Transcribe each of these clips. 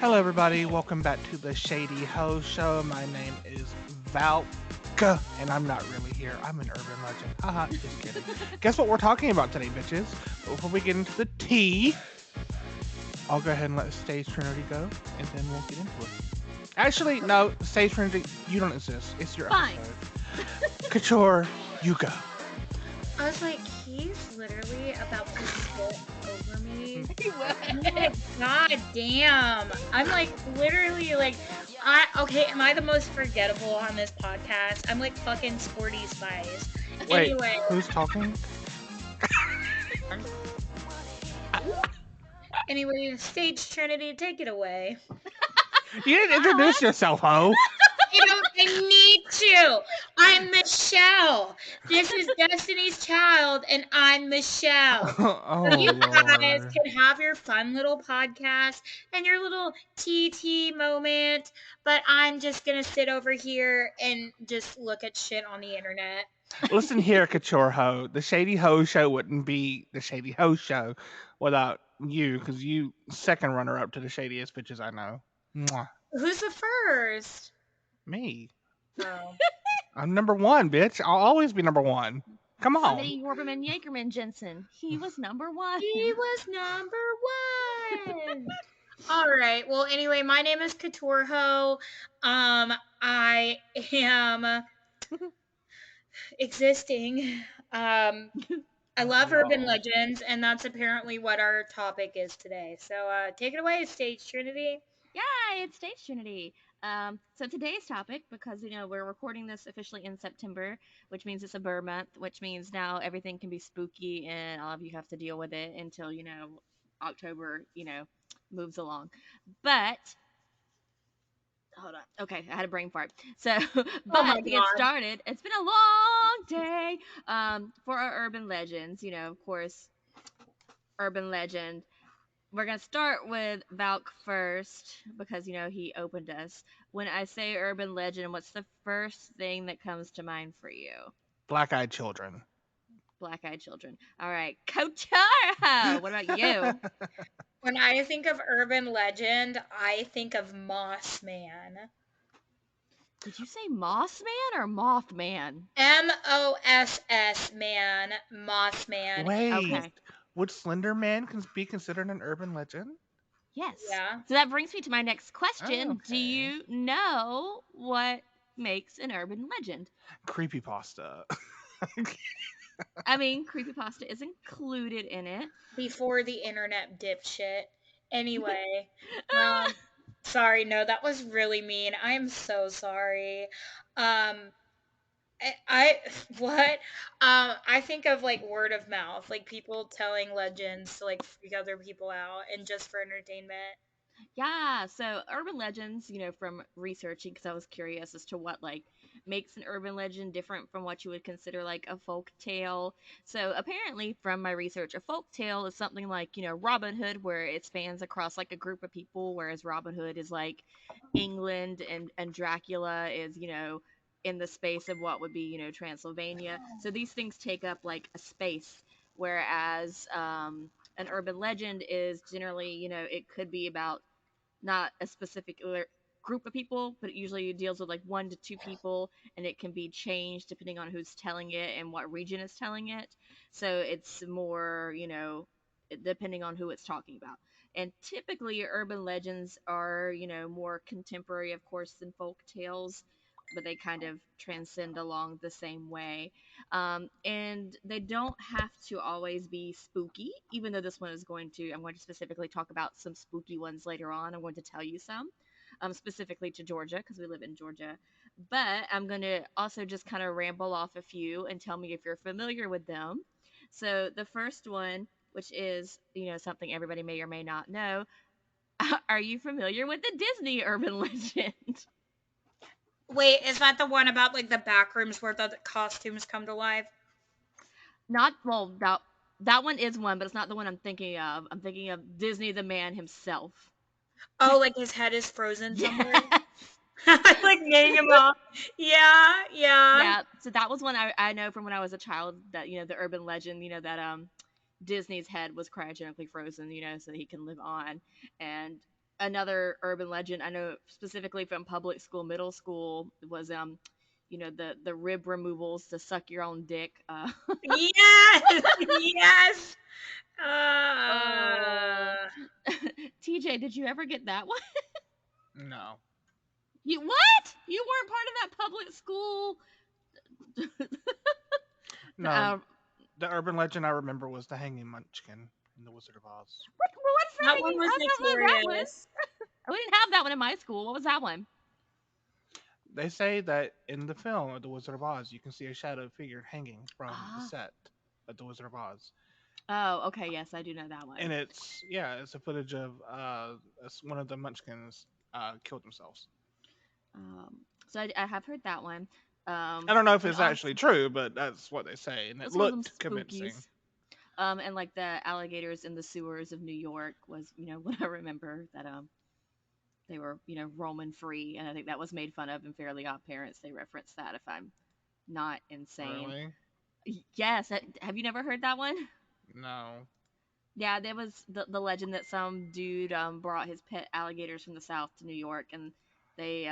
Hello, everybody. Welcome back to the Shady Ho Show. My name is Valka, and I'm not really here. I'm an urban legend. Haha, just kidding. Guess what we're talking about today, bitches? But before we get into the tea, I'll go ahead and let Stage Trinity go, and then we'll get into it. Actually, no, Stage Trinity, you don't exist. It's your Fine. episode. Couture, you go. I was like, he's literally about to spit over me. He was. I'm like, God damn. I'm like, literally, like, okay, am I the most forgettable on this podcast? I'm like fucking Sporty Spice. Wait, Anyway, who's talking? anyway, Stage Trinity, take it away. You didn't introduce yourself, ho. I need to. I'm Michelle. This is Destiny's Child, and I'm Michelle. Oh, So you guys Lord. can have your fun little podcast and your little TT moment, but I'm just gonna sit over here and just look at shit on the internet. Listen here, Couture Ho. The Shady Ho Show wouldn't be the Shady Ho Show without you, because you second runner up to the shadiest bitches I know. Mwah. Who's the first? Me. Oh. I'm number one, bitch. I'll always be number one. Come on. Somebody Yorberman Yakerman Jensen. He was number one. He was number one. All right. Well, anyway, my name is Katorho. I am existing. I love urban Oh. legends, and that's apparently what our topic is today. So, take it away, Stage Trinity. Yay, it's Stage Trinity. So today's topic, because we're recording this officially in September, which means it's a Burr month, which means now everything can be spooky and all of you have to deal with it until October moves along. But hold on. Okay, I had a brain fart. So, my but to get God. started, it's been a long day for our urban legends. Of course, urban legend. We're gonna start with Valk first because he opened us. When I say urban legend, what's the first thing that comes to mind for you? Black eyed children. Black-eyed children. All right, Kotaro. What about you? When I think of urban legend, I think of Moss Man. Did you say Moss Man or Mothman? Moss Man. Moss Man. Wait. Okay. Would Slender Man be considered an urban legend? Yes. Yeah. So that brings me to my next question. Oh, Do okay. you know what makes an urban legend? Creepypasta. I mean, creepypasta is included in it. Before the internet dipshit. Anyway, sorry, no, that was really mean. I'm so sorry. Um, I what? I think of like word of mouth, like people telling legends to like freak other people out and just for entertainment. Yeah, so urban legends, from researching, because I was curious as to what makes an urban legend different from what you would consider like a folk tale. So apparently, from my research, a folk tale is something like Robin Hood, where it spans across like a group of people, whereas Robin Hood is like England, and Dracula is in the space of what would be Transylvania. So these things take up like a space, whereas an urban legend is generally it could be about not a specific group of people, but it usually deals with like 1 to 2 people, and it can be changed depending on who's telling it and what region is telling it. So it's more, depending on who it's talking about. And typically, urban legends are, more contemporary, of course, than folk tales, but they kind of transcend along the same way. And they don't have to always be spooky, even though this one is I'm going to specifically talk about some spooky ones later on. I'm going to tell you some, specifically to Georgia, because we live in Georgia. But I'm going to also just kind of ramble off a few and tell me if you're familiar with them. So the first one, which is, something everybody may or may not know, are you familiar with the Disney urban legend? Wait, is that the one about like the back rooms where the costumes come to life? Not well. That one is one, but it's not the one I'm thinking of. I'm thinking of Disney the man himself. Oh, like his head is frozen somewhere. Yes. Like getting him off. Yeah, yeah. Yeah. So that was one I know from when I was a child, that the urban legend, that Disney's head was cryogenically frozen, so that he can live on. And another urban legend I know specifically from public school, middle school was the rib removals to suck your own dick. Yes, yes. Uh, Uh, TJ, did you ever get that one? No, You what? You weren't part of that public school? no. uh, The urban legend I remember was the hanging munchkin in the Wizard of Oz. what's the that one hanging? was I don't know that one. notorious. We didn't have that one in my school. What was that one? They say that in the film of the Wizard of Oz, you can see a shadow figure hanging from the Ah. set of the Wizard of Oz, Oh, okay. Yes, I do know that and one. it's a footage of one of the Munchkins killed themselves. So I have heard that one. I don't know if And it's actually true, but that's what they say, and it also some looked convincing. spookies. And like the alligators in the sewers of New York was, what I remember that they were, roaming free, and I think that was made fun of in Fairly Odd Parents. They referenced that if I'm not insane. Really? Yes, have you never heard that one? No. Yeah, there was the legend that some dude brought his pet alligators from the south to New York, and they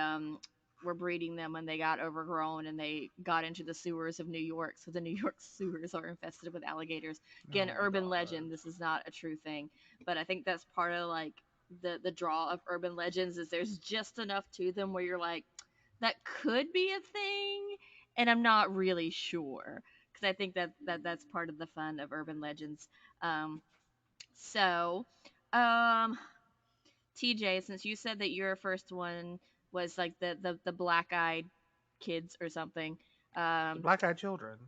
were breeding them when they got overgrown, and they got into the sewers of New York. So the New York sewers are infested with alligators. Oh Again, my urban god. legend. This is not a true thing, but I think that's part of like the draw of urban legends is there's just enough to them where you're like that could be a thing, and I'm not really sure because I think that's part of the fun of urban legends. Um, so, um, TJ, since you said that your first one was like the black eyed kids or something, The um, Black Eyed Children.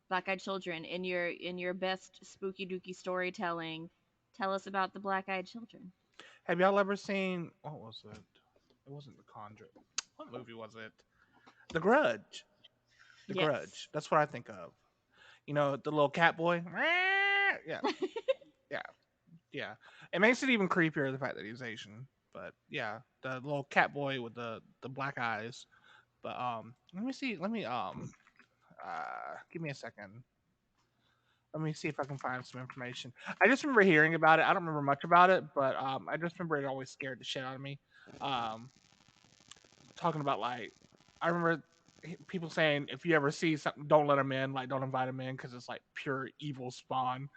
black eyed children, in your best spooky dooky storytelling, tell us about the black eyed children. Have y'all ever seen what was it? It wasn't The Conjuring. What movie was it? The Grudge. The Yes. Grudge. That's what I think of. You know, the little cat boy. Yeah, yeah, yeah. It makes it even creepier the fact that he's Asian. But yeah, the little cat boy with the black eyes. But let me see. Let me give me a second. Let me see if I can find some information. I just remember hearing about it. I don't remember much about it, but I just remember it always scared the shit out of me. Um, talking about like, I remember people saying if you ever see something, don't let them in. Like, don't invite them in because it's like pure evil spawn.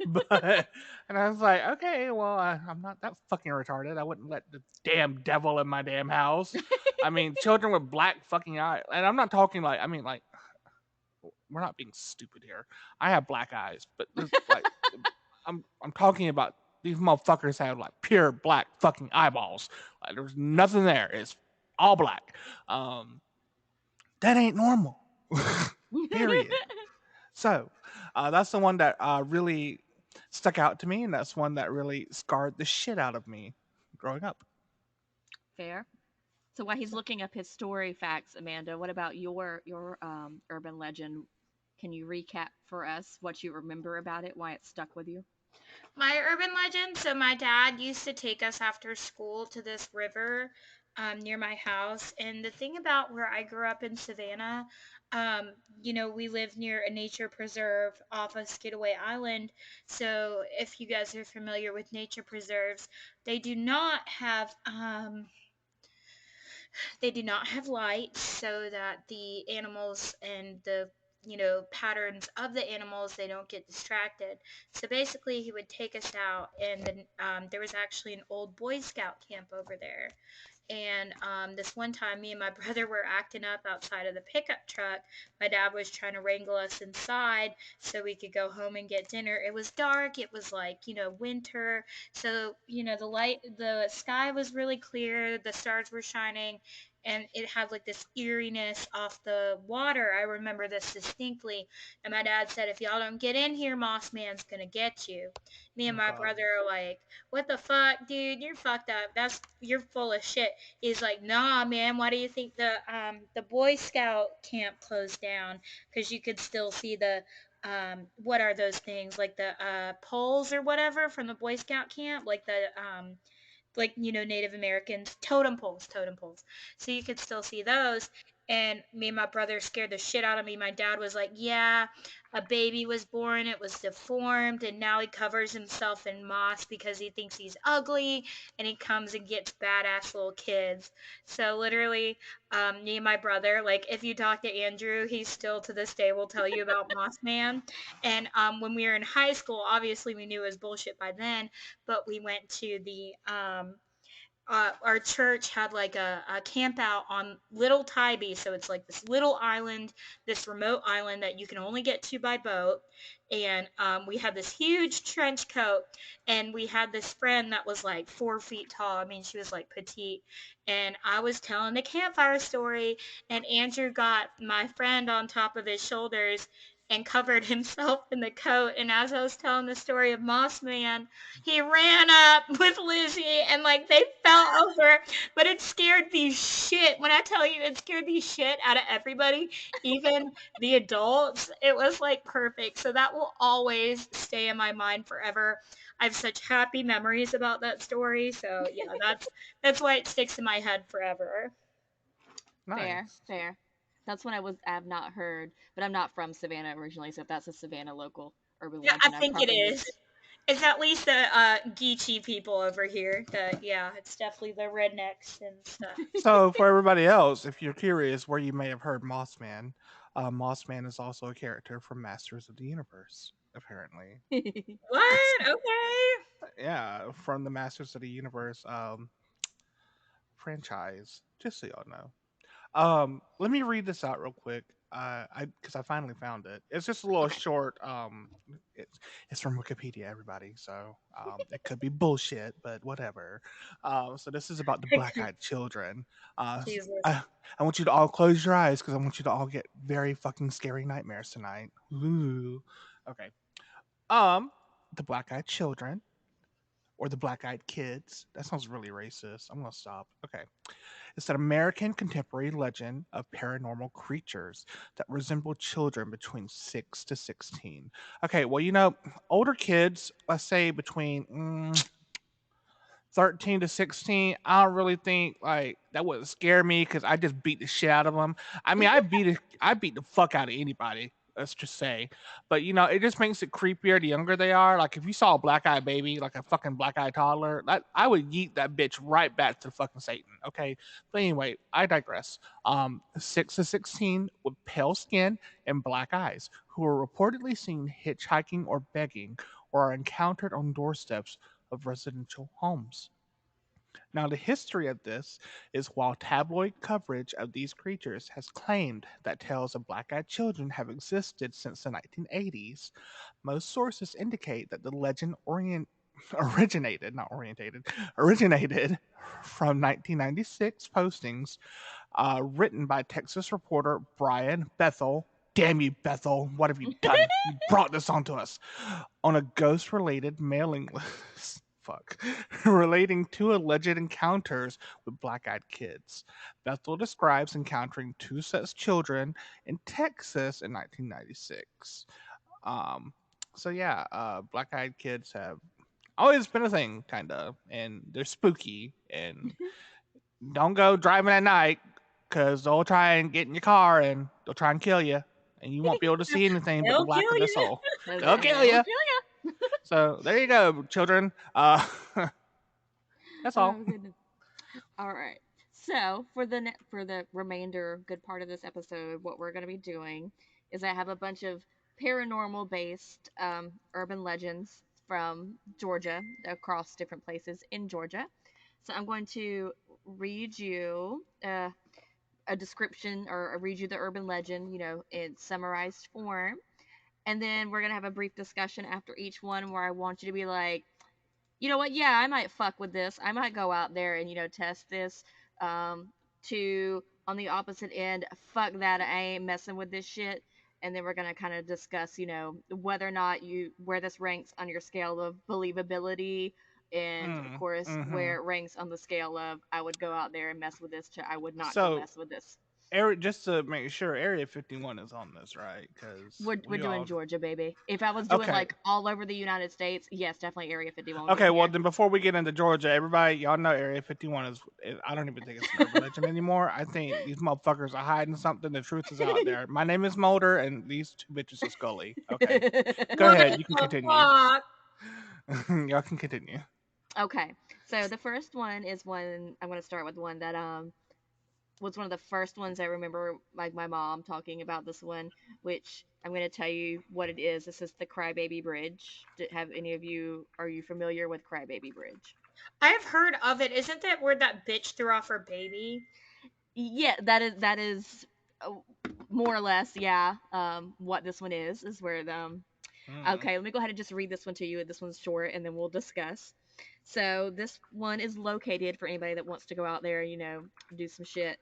But and I was like, okay, well, I'm not that fucking retarded. I wouldn't let the damn devil in my damn house. I mean, children with black fucking eyes, and I'm not talking like, I mean, like we're not being stupid here. I have black eyes, but this, like I'm talking about these motherfuckers have like pure black fucking eyeballs. Like there's nothing there. It's all black. Um, that ain't normal. Period. So that's the one that really stuck out to me, and that's one that really scarred the shit out of me growing up. Fair. So while he's So, looking up his story facts, Amanda, what about your urban legend? Can you recap for us what you remember about it, why it stuck with you? My urban legend. So my dad used to take us after school to this river near my house. And the thing about where I grew up in Savannah, we live near a nature preserve off of Skidaway Island. So if you guys are familiar with nature preserves, they do not have lights so that the animals and the patterns of the animals, they don't get distracted. So basically he would take us out, and then there was actually an old Boy Scout camp over there. And this one time, me and my brother were acting up outside of the pickup truck. My dad was trying to wrangle us inside so we could go home and get dinner. It was dark. It was like, winter. So, the sky was really clear. The stars were shining. And it had like this eeriness off the water. I remember this distinctly. And my dad said, if y'all don't get in here, Moss Man's gonna get you. Me oh and my my god. brother are like, what the fuck, dude? You're fucked up. You're full of shit. He's like, nah, man. Why do you think the Boy Scout camp closed down? Because you could still see the what are those things, like the poles or whatever from the Boy Scout camp, like the Native Americans, totem poles. So you could still see those. and me and my brother scared the shit out of me. My dad was like, "Yeah, a baby was born, it was deformed, and now he covers himself in moss because he thinks he's ugly, and he comes and gets badass little kids." So literally, me and my brother, like if you talk to Andrew, he still to this day will tell you about Moss Man. And when we were in high school, obviously we knew it was bullshit by then, but we went to the our church had like a camp out on Little Tybee. So it's like this little island, this remote island that you can only get to by boat. And we had this huge trench coat, and we had this friend that was like 4 feet tall. I mean, she was like petite. And I was telling the campfire story, and Andrew got my friend on top of his shoulders and covered himself in the coat. And as I was telling the story of Moss Man, he ran up with Lizzie and like they fell over, but it scared the shit. When I tell you it scared the shit out of everybody, even the adults, it was like perfect. So that will always stay in my mind forever. I have such happy memories about that story. So yeah, that's why it sticks in my head forever. Fair, Nice. fair. That's one I have not heard, but I'm not from Savannah originally, so if that's a Savannah local urban Yeah, I legend, I've think it probably is. missed it. It's at least the Geechee people over here. The yeah, it's definitely the rednecks and stuff. So, for everybody else, if you're curious where you may have heard Moss Man is also a character from Masters of the Universe, apparently. What? Okay. Yeah, from the Masters of the Universe franchise, just so y'all know. Let me read this out real quick. I because I finally found it. It's just a little Okay. short. It's it's from Wikipedia, everybody. So it could be bullshit, but whatever. So this is about the black-eyed children. Jesus. I want you to all close your eyes because I want you to all get very fucking scary nightmares tonight. Ooh. Okay. Um, the black-eyed children or the black-eyed kids. That sounds really racist. I'm gonna stop. Okay. It's an American contemporary legend of paranormal creatures that resemble children between 6 to 16. Okay, well, older kids, let's say between 13 to 16, I don't really think like that would scare me because I just beat the shit out of them. I mean, I beat the fuck out of anybody. Let's just say, but it just makes it creepier the younger they are. Like if you saw a black eyed baby, like a fucking black eyed toddler, that I would yeet that bitch right back to fucking Satan. Okay, but anyway, I digress. 6 to 16 with pale skin and black eyes, who are reportedly seen hitchhiking or begging, or are encountered on doorsteps of residential homes. Now, the history of this is while tabloid coverage of these creatures has claimed that tales of black eyed children have existed since the 1980s, most sources indicate that the legend originated, not orientated, originated from 1996 postings written by Texas reporter Brian Bethel. Damn you, Bethel. What have you done? You brought this onto us. On a ghost related mailing list. Fuck. Relating to alleged encounters with black eyed kids. Bethel describes encountering two such children in Texas in 1996. Um, so, yeah, black eyed kids have always been a thing, kind of, and they're spooky and don't go driving at night because they'll try and get in your car and they'll try and kill you, and you won't be able to see anything but the They'll black kill of their you. soul. They'll kill They'll you. kill So there you go, children. That's ya. all. Oh goodness. All right. So for the remainder good part of this episode, what we're gonna be doing is I have a bunch of paranormal based urban legends from Georgia across different places in Georgia. So I'm going to read you a description or read you the urban legend, in summarized form. And then we're going to have a brief discussion after each one where I want you to be like, you know what? Yeah, I might fuck with this. I might go out there and, test this. Um, to on the opposite end, fuck that. I ain't messing with this shit. And then we're going to kind of discuss, whether or not where this ranks on your scale of believability. And of course, Mm-hmm. where it ranks on the scale of I would go out there and mess with this to I would not go So mess with this. area, just to make sure, Area 51 is on this, right? Because We're we doing all. Georgia, baby. If I was doing Okay. like all over the United States, yes, definitely Area 51 would be Okay, in well here. then before we get into Georgia, everybody, y'all know Area 51 I don't even think it's an urban legend anymore. I think these motherfuckers are hiding something. The truth is out there. My name is Mulder, and these two bitches are Scully. Okay, go What ahead. You can the continue. fuck? Y'all can continue. Okay, so the first one is one I'm going to start with one that was one of the first ones I remember, like my mom talking about this one, which I'm going to tell you what it is. This is the Crybaby Bridge. Have any of you, are you familiar with Crybaby Bridge? I've heard of it. Isn't that where that bitch threw off her baby? Yeah, that is uh, more or less, yeah. What this one is where the Mm. Okay, let me go ahead and just read this one to you. This one's short, and then we'll discuss. So this one is located for anybody that wants to go out there, do some shit.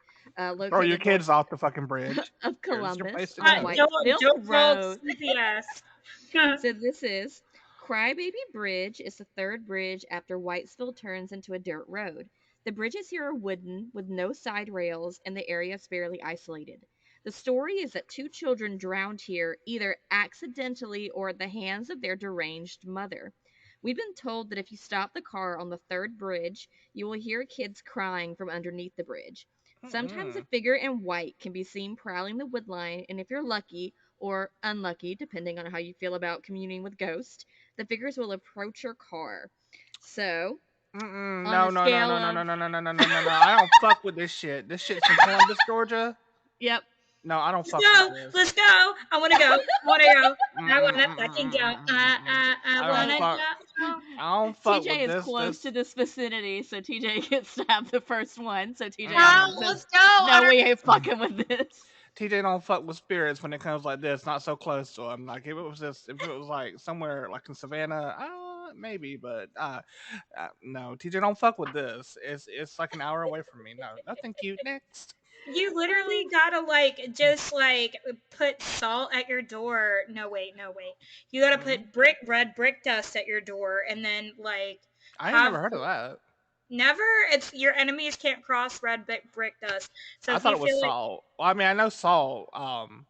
Throw your Located north kids off the fucking bridge. of Here's your place Columbus to on go. Whitesville Don't call Road. CPS. So this is Crybaby Bridge is the third bridge after Whitesville turns into a dirt road. The bridges here are wooden with no side rails and the area is fairly isolated. The story is that two children drowned here either accidentally or at the hands of their deranged mother. We've been told that if you stop the car on the third bridge, you will hear kids crying from underneath the bridge. Sometimes a Mm-mm. figure in white can be seen prowling the woodline, and if you're lucky, or unlucky, depending on how you feel about communing with ghosts, the figures will approach your car. So, Mm-mm. on No, a no, no, scale no, no, of, no, no, no, no, no, no, no, no. I don't fuck with this shit. This shit's from Columbus, Georgia. yep, No, I don't Let's fuck with go. this. Let's go. I want to go. I want to go. I want to fucking go. Mm-mm. I I want don't so to fuck. go. I don't fuck TJ with is this. close to this vicinity, so TJ gets to have the first one. So TJ No, obviously Mm-mm. says, let's go. no, we ain't fucking with this. TJ don't fuck with spirits when it comes like this. Not so close to him. Like if it was like somewhere like in Savannah, maybe. But no, TJ don't fuck with this. It's like an hour away from me. No, nothing cute. Next. You literally gotta like just like put salt at your door. No wait, no wait. You gotta Mm. put red brick dust at your door, and then like I ain't have never heard of that. never. It's your enemies can't cross red brick dust. So I if thought you it was feel like salt. Well, I mean, I know salt.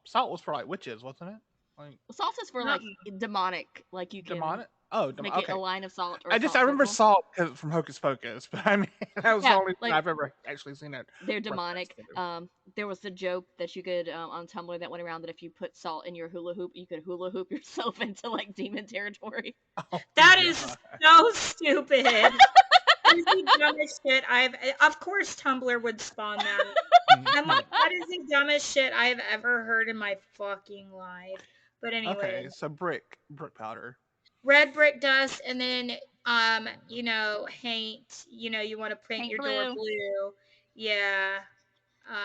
Salt was for like witches, wasn't it? Like Salt is for like uh-uh. demonic, like you can demonic. Oh, make it a okay. line of salt or a I salt remember circle. salt from Hocus Pocus, but I mean that was the Yeah, only thing like I've ever actually seen it they're referenced demonic. to. There was the joke that you could on Tumblr that went around that if you put salt in your hula hoop, you could hula hoop yourself into like demon territory. Oh That is god. so stupid. That is the dumbest shit I've. Of course, Tumblr would spawn that. I'm like, that is the dumbest shit I've ever heard in my fucking life. But anyway, Okay, so brick powder. red brick dust, and then paint. You want to paint Paint your door blue. blue. Yeah.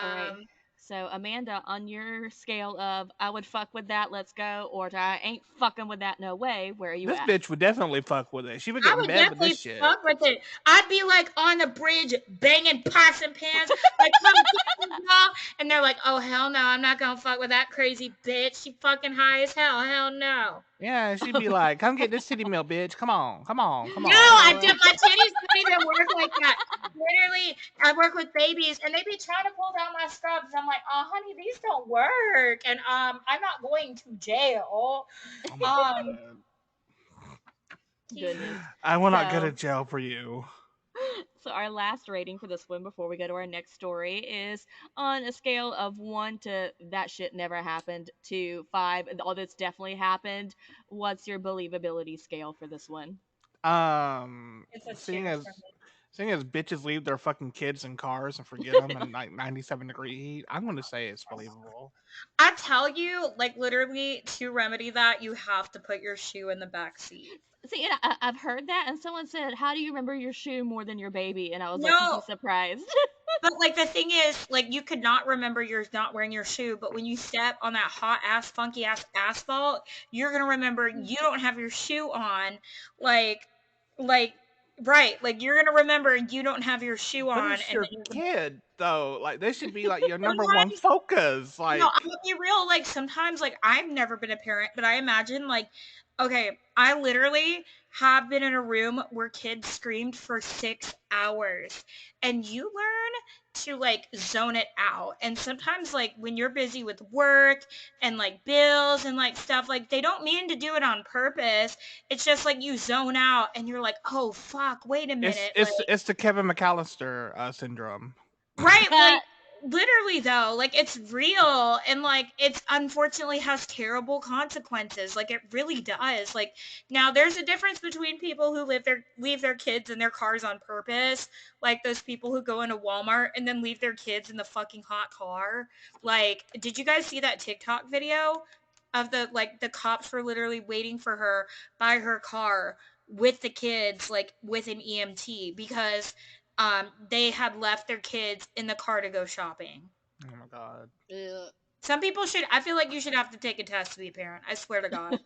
All right. Um. So Amanda, on your scale of I would fuck with that, let's go, or to I ain't fucking with that, no way, where are you This at? bitch would definitely fuck with it. She would I get in would bed with this definitely shit. fuck with it. I'd be like on the bridge banging pots and pans, like come get me, y'all. And they're like, oh hell no, I'm not gonna fuck with that crazy bitch. She fucking high as hell. Hell no. Yeah, she'd be like, "Come get this titty meal, bitch. Come on, come on, come No, on." I Oh, did my titties don't even work like that. Literally, I work with babies and they be trying to pull down my scrubs. I'm like, oh honey, these don't work. And I'm not going to jail. Oh my Um god. goodness. I will not go to So, jail for you. so our last rating for this one before we go to our next story is on a scale of 1 to that shit never happened to 5, all that's definitely happened. What's your believability scale for this one? it's a Seeing 2 for as me. seeing as bitches leave their fucking kids in cars and forget them in like 97-degree heat, I'm gonna say it's believable. I tell you, like literally to remedy that, you have to put your shoe in the back seat. See, and I've heard that, and someone said, "How do you remember your shoe more than your baby?" And I was like, "You'd be No, surprised." but like the thing is, like you could not remember you're not wearing your shoe, but when you step on that hot ass, funky ass asphalt, you're gonna remember you don't have your shoe on. Like, like, right, like you're gonna remember you don't have your shoe But on, it's and then your you're gonna. kid though. Like they should be like your number one Sometimes focus. no, I'm Like gonna be real. Like sometimes, like I've never been a parent, but I imagine like Okay, I literally have been in a room where kids screamed for 6 hours, and you learn to like zone it out. And sometimes, like, when you're busy with work and like bills and like stuff, like, they don't mean to do it on purpose. It's just like you zone out and you're like, oh, fuck, wait a It's minute. it's Like, it's the Kevin McAllister syndrome. right, like literally though, like it's real and like it's unfortunately has terrible consequences. Like it really does. Like now there's a difference between people who leave their kids in their cars on purpose, like those people who go into Walmart and then leave their kids in the fucking hot car. Like, did you guys see that TikTok video of the cops were literally waiting for her by her car with the kids, like with an EMT because they had left their kids in the car to go shopping. Oh my god. Ugh. Some people should, I feel like you should have to take a test to be a parent. I swear to God.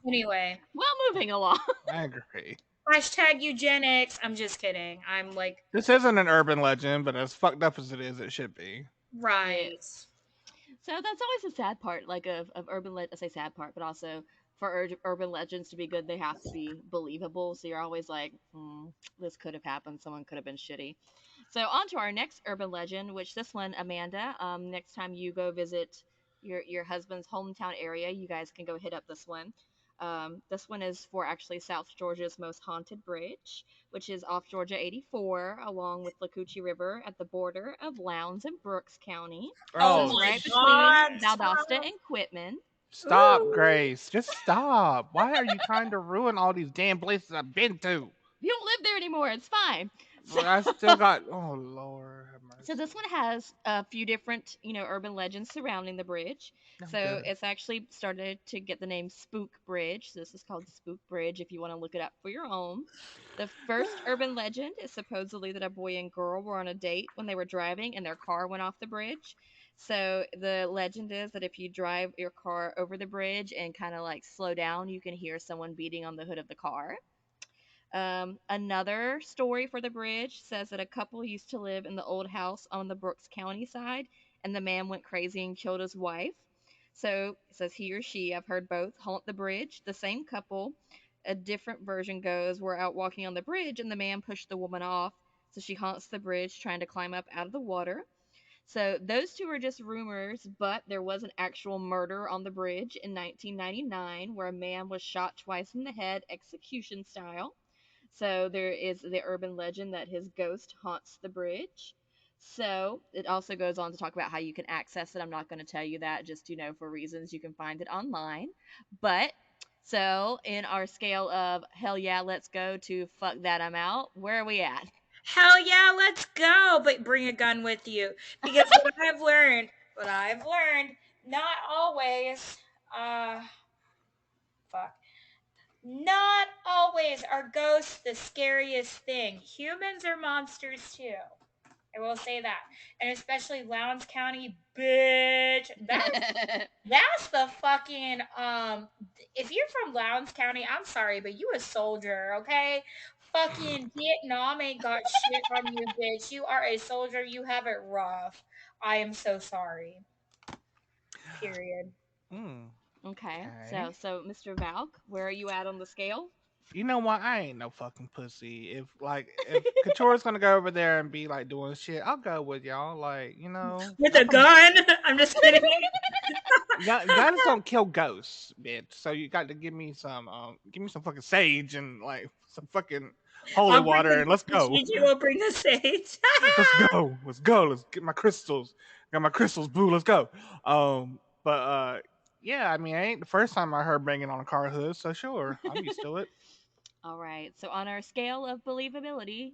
Anyway, Well, moving along. I agree. hashtag eugenics. I'm just kidding. I'm like, This isn't an urban legend, but as fucked up as it is, it should be. right. Yes. So that's always the sad part, like of I say sad part, but also for urban legends to be good, they have to be believable. So you're always like, this could have happened. Someone could have been shitty. So on to our next urban legend, which this one, Amanda, next time you go visit your husband's hometown area, you guys can go hit up this one. This one is for actually South Georgia's most haunted bridge, which is off Georgia 84, along with the Coochie River at the border of Lowndes and Brooks County. So Oh it's Oh, my right between God. Valdosta Stop. and Quitman. stop, Ooh. Grace. Just stop. Why are you trying to ruin all these damn places I've been to? You don't live there anymore. It's fine. So, But I still got. Oh Lord, have so this mercy. one has a few different, urban legends surrounding the bridge. I'm So good. it's actually started to get the name Spook Bridge. So this is called the Spook Bridge if you want to look it up for your own. The first urban legend is supposedly that a boy and girl were on a date when they were driving and their car went off the bridge. So the legend is that if you drive your car over the bridge and kind of like slow down, you can hear someone beating on the hood of the car. Another story for the bridge says that a couple used to live in the old house on the Brooks County side, and the man went crazy and killed his wife. So it says he or she, I've heard both, haunt the bridge. The same couple, a different version goes, were out walking on the bridge, and the man pushed the woman off. So she haunts the bridge, trying to climb up out of the water. So those two are just rumors, but there was an actual murder on the bridge in 1999 where a man was shot twice in the head, execution style. So there is the urban legend that his ghost haunts the bridge. So it also goes on to talk about how you can access it. I'm not going to tell you that, just for reasons you can find it online. But so in our scale of hell yeah, let's go to fuck that I'm out, where are we at? Hell yeah, let's go. But bring a gun with you. Because what I've learned, not always, uh, fuck. Not always are ghosts the scariest thing. Humans are monsters too. I will say that. And especially Lowndes County, bitch. That's the fucking if you're from Lowndes County, I'm sorry, but you a soldier, okay? Fucking Vietnam ain't got shit on you, bitch. You are a soldier. You have it rough. I am so sorry. Period. Mm, Okay, okay. so Mr. Valk, where are you at on the scale? You know what? I ain't no fucking pussy. If Couture's gonna go over there and be like doing shit, I'll go with y'all. Like, With a I'm from gun? I'm just kidding. guns don't kill ghosts, bitch. So you got to give me some fucking sage and like some fucking holy water and let's go. Gigi will bring the sage. Let's go. Let's go. Let's get my crystals. Got my crystals, boo. Let's go. But yeah. I mean, it ain't the first time I heard banging on a car hood, so sure, I'm used to it. All right. So on our scale of believability,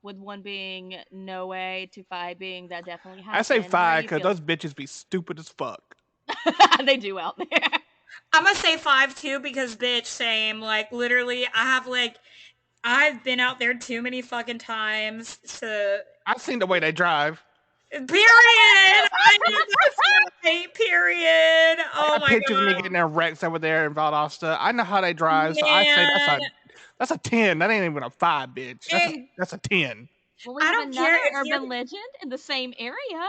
with one being no way to five being that definitely I say happened, where are five you because feeling? those bitches be stupid as fuck. They do out there. I'm gonna say five too because bitch, same. Like literally, I've been out there too many fucking times to. I've seen the way they drive. Period. I know that's right. Period. I Oh got my pictures of me god, getting in wrecks over there in Valdosta. I know how they drive, so I say man. that's a 10. That ain't even a five, bitch. And That's a 10. Well, we I have don't care another if you're. urban legend in the same area.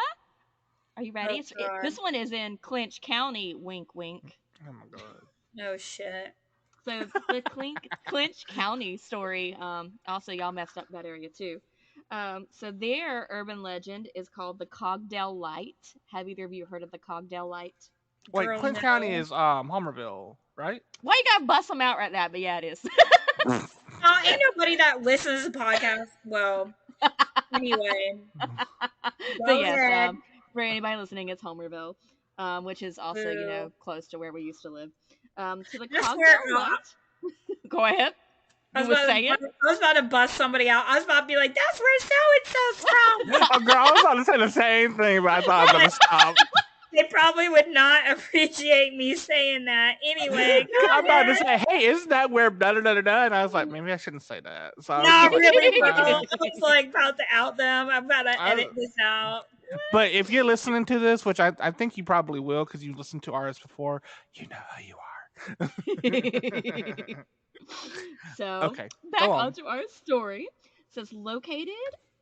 Are you Oh ready? god. This one is in Clinch County. Wink, wink. Oh my god. No shit. So the Clinch County story, also y'all messed up that area too. So their urban legend is called the Cogdell Light. Have either of you heard of the Cogdell Light? Wait, Girl, Clinch County no. is Homerville, right? Why you gotta bust them out right now? But yeah, it is. Ain't nobody that listens to podcasts. Well, anyway, But go yes, ahead. for anybody listening, it's Homerville, which is also Boo. close to where we used to live. So the I swear, Cogdell Light. Go ahead. I You was were about to, saying. I was about to bust somebody out. I was about to be like, "That's where so and so's from." Oh, girl, I was about to say the same thing, but I thought I was But gonna stop. they probably would not appreciate me saying that. Anyway, go I'm about to ahead. say, hey, isn't that where da da da da da? And I was like, maybe I shouldn't say that. So I was No, just like, really nah. don't. I was like about to out them. I'm about to I, edit this out. but if you're listening to this, which I think you probably will because you listened to ours before, you know who you are. So Okay, go back on. onto our story. It says located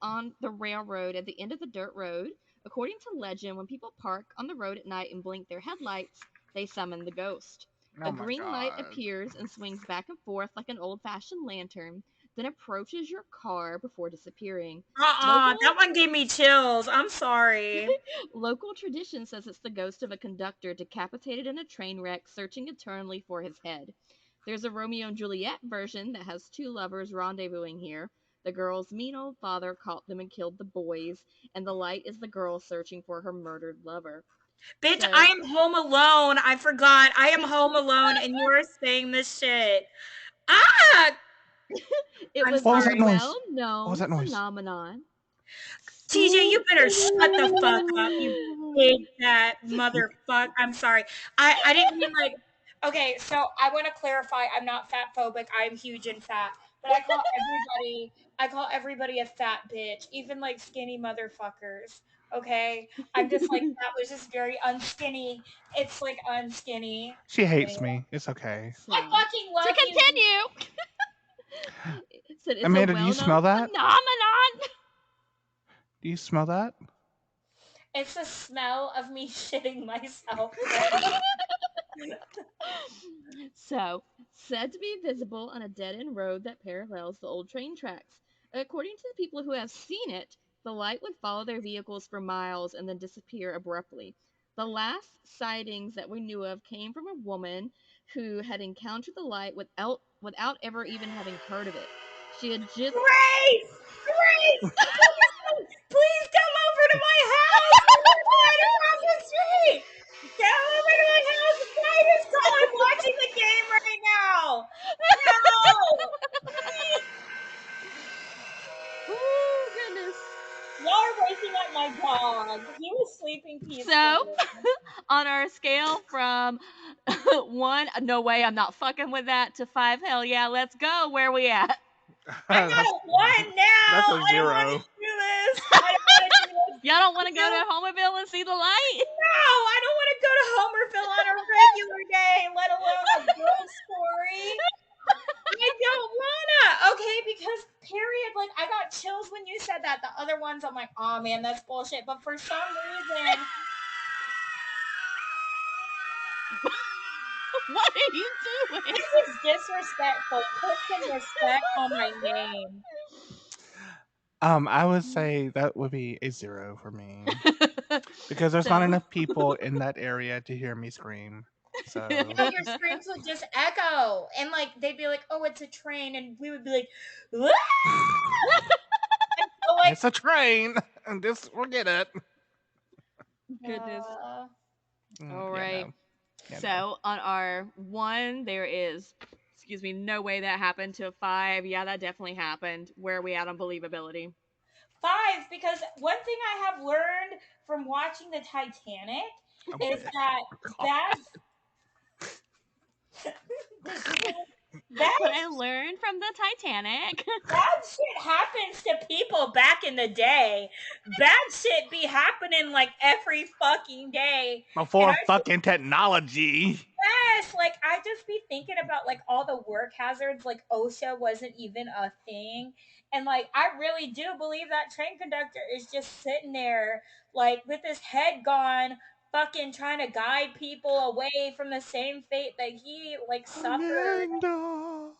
on the railroad at the end of the dirt road. According to legend, when people park on the road at night and blink their headlights, they summon the ghost. A Oh my green light god. appears and swings back and forth like an old fashioned lantern, then approaches your car before disappearing. Local That one gave me chills. I'm sorry. local tradition says it's the ghost of a conductor decapitated in a train wreck searching eternally for his head. There's a Romeo and Juliet version that has two lovers rendezvousing here. The girl's mean old father caught them and killed the boys, and the light is the girl searching for her murdered lover. Bitch, I So am home alone. I forgot. I am home alone and you are saying this shit. Ah! it I'm was What a was that sorry. noise? well What was known that noise? phenomenon. TJ, Spook. you better shut the fuck up, you big fat motherfucker. I'm sorry. I didn't mean like. Okay, so I want to clarify. I'm not fat phobic. I'm huge and fat, but I call everybody a fat bitch, even like skinny motherfuckers. Okay, I'm just like that was just very unskinny. It's like unskinny. She hates Anyway, me. It's okay. I So fucking to love you. continue, said it's a Amanda, do you well known smell that? phenomenon. Do you smell that? It's the smell of me shitting myself right now. So, said to be visible on a dead end road that parallels the old train tracks. According to the people who have seen it, the light would follow their vehicles for miles and then disappear abruptly. The last sightings that we knew of came from a woman who had encountered the light without ever even having heard of it. She had just Grace! Grace! Please come over to my house! I live right across the street! Come over to my house right as I'm watching the game right now! No! oh goodness. Y'all are waking up my dog. He was sleeping So, peacefully. on our scale from one, no way, I'm not fucking with that, to five, hell yeah, let's go. Where we at? I'm not that's a one now! that's a I don't want to zero. do this! I don't want to do this! Y'all don't want to go No, to Homerville and see the light? no, I don't want to go to Homerville on a regular day, let alone a ghost story. I don't wanna. Okay, because period. Like I got chills when you said that. The other ones, I'm like, oh man, that's bullshit. But for some reason, What are you doing? this is disrespectful. Put some respect on my name. I would say that would be a zero for me because there's not So, enough people in that area to hear me scream. You So know, your screams would just echo, and like they'd be like, "Oh, it's a train," and we would be like, "Ah!" So, like, it's a train, and just forget it. goodness. uh, All Yeah, right. no, yeah, no. So, on our one, there is, excuse me, no way that happened, to a five. Yeah, that definitely happened. Where are we at on believability? five, because one thing I have learned from watching the Titanic Oh, is bitch. that God. bad this is bad What I learned from the Titanic. bad shit happens to people back in the day. Bad shit be happening like every fucking day. And I Before fucking technology. yes, like I just be thinking about like all the work hazards, like OSHA wasn't even a thing. And like I really do believe that train conductor is just sitting there like with his head gone fucking trying to guide people away from the same fate that he like suffered. Amanda.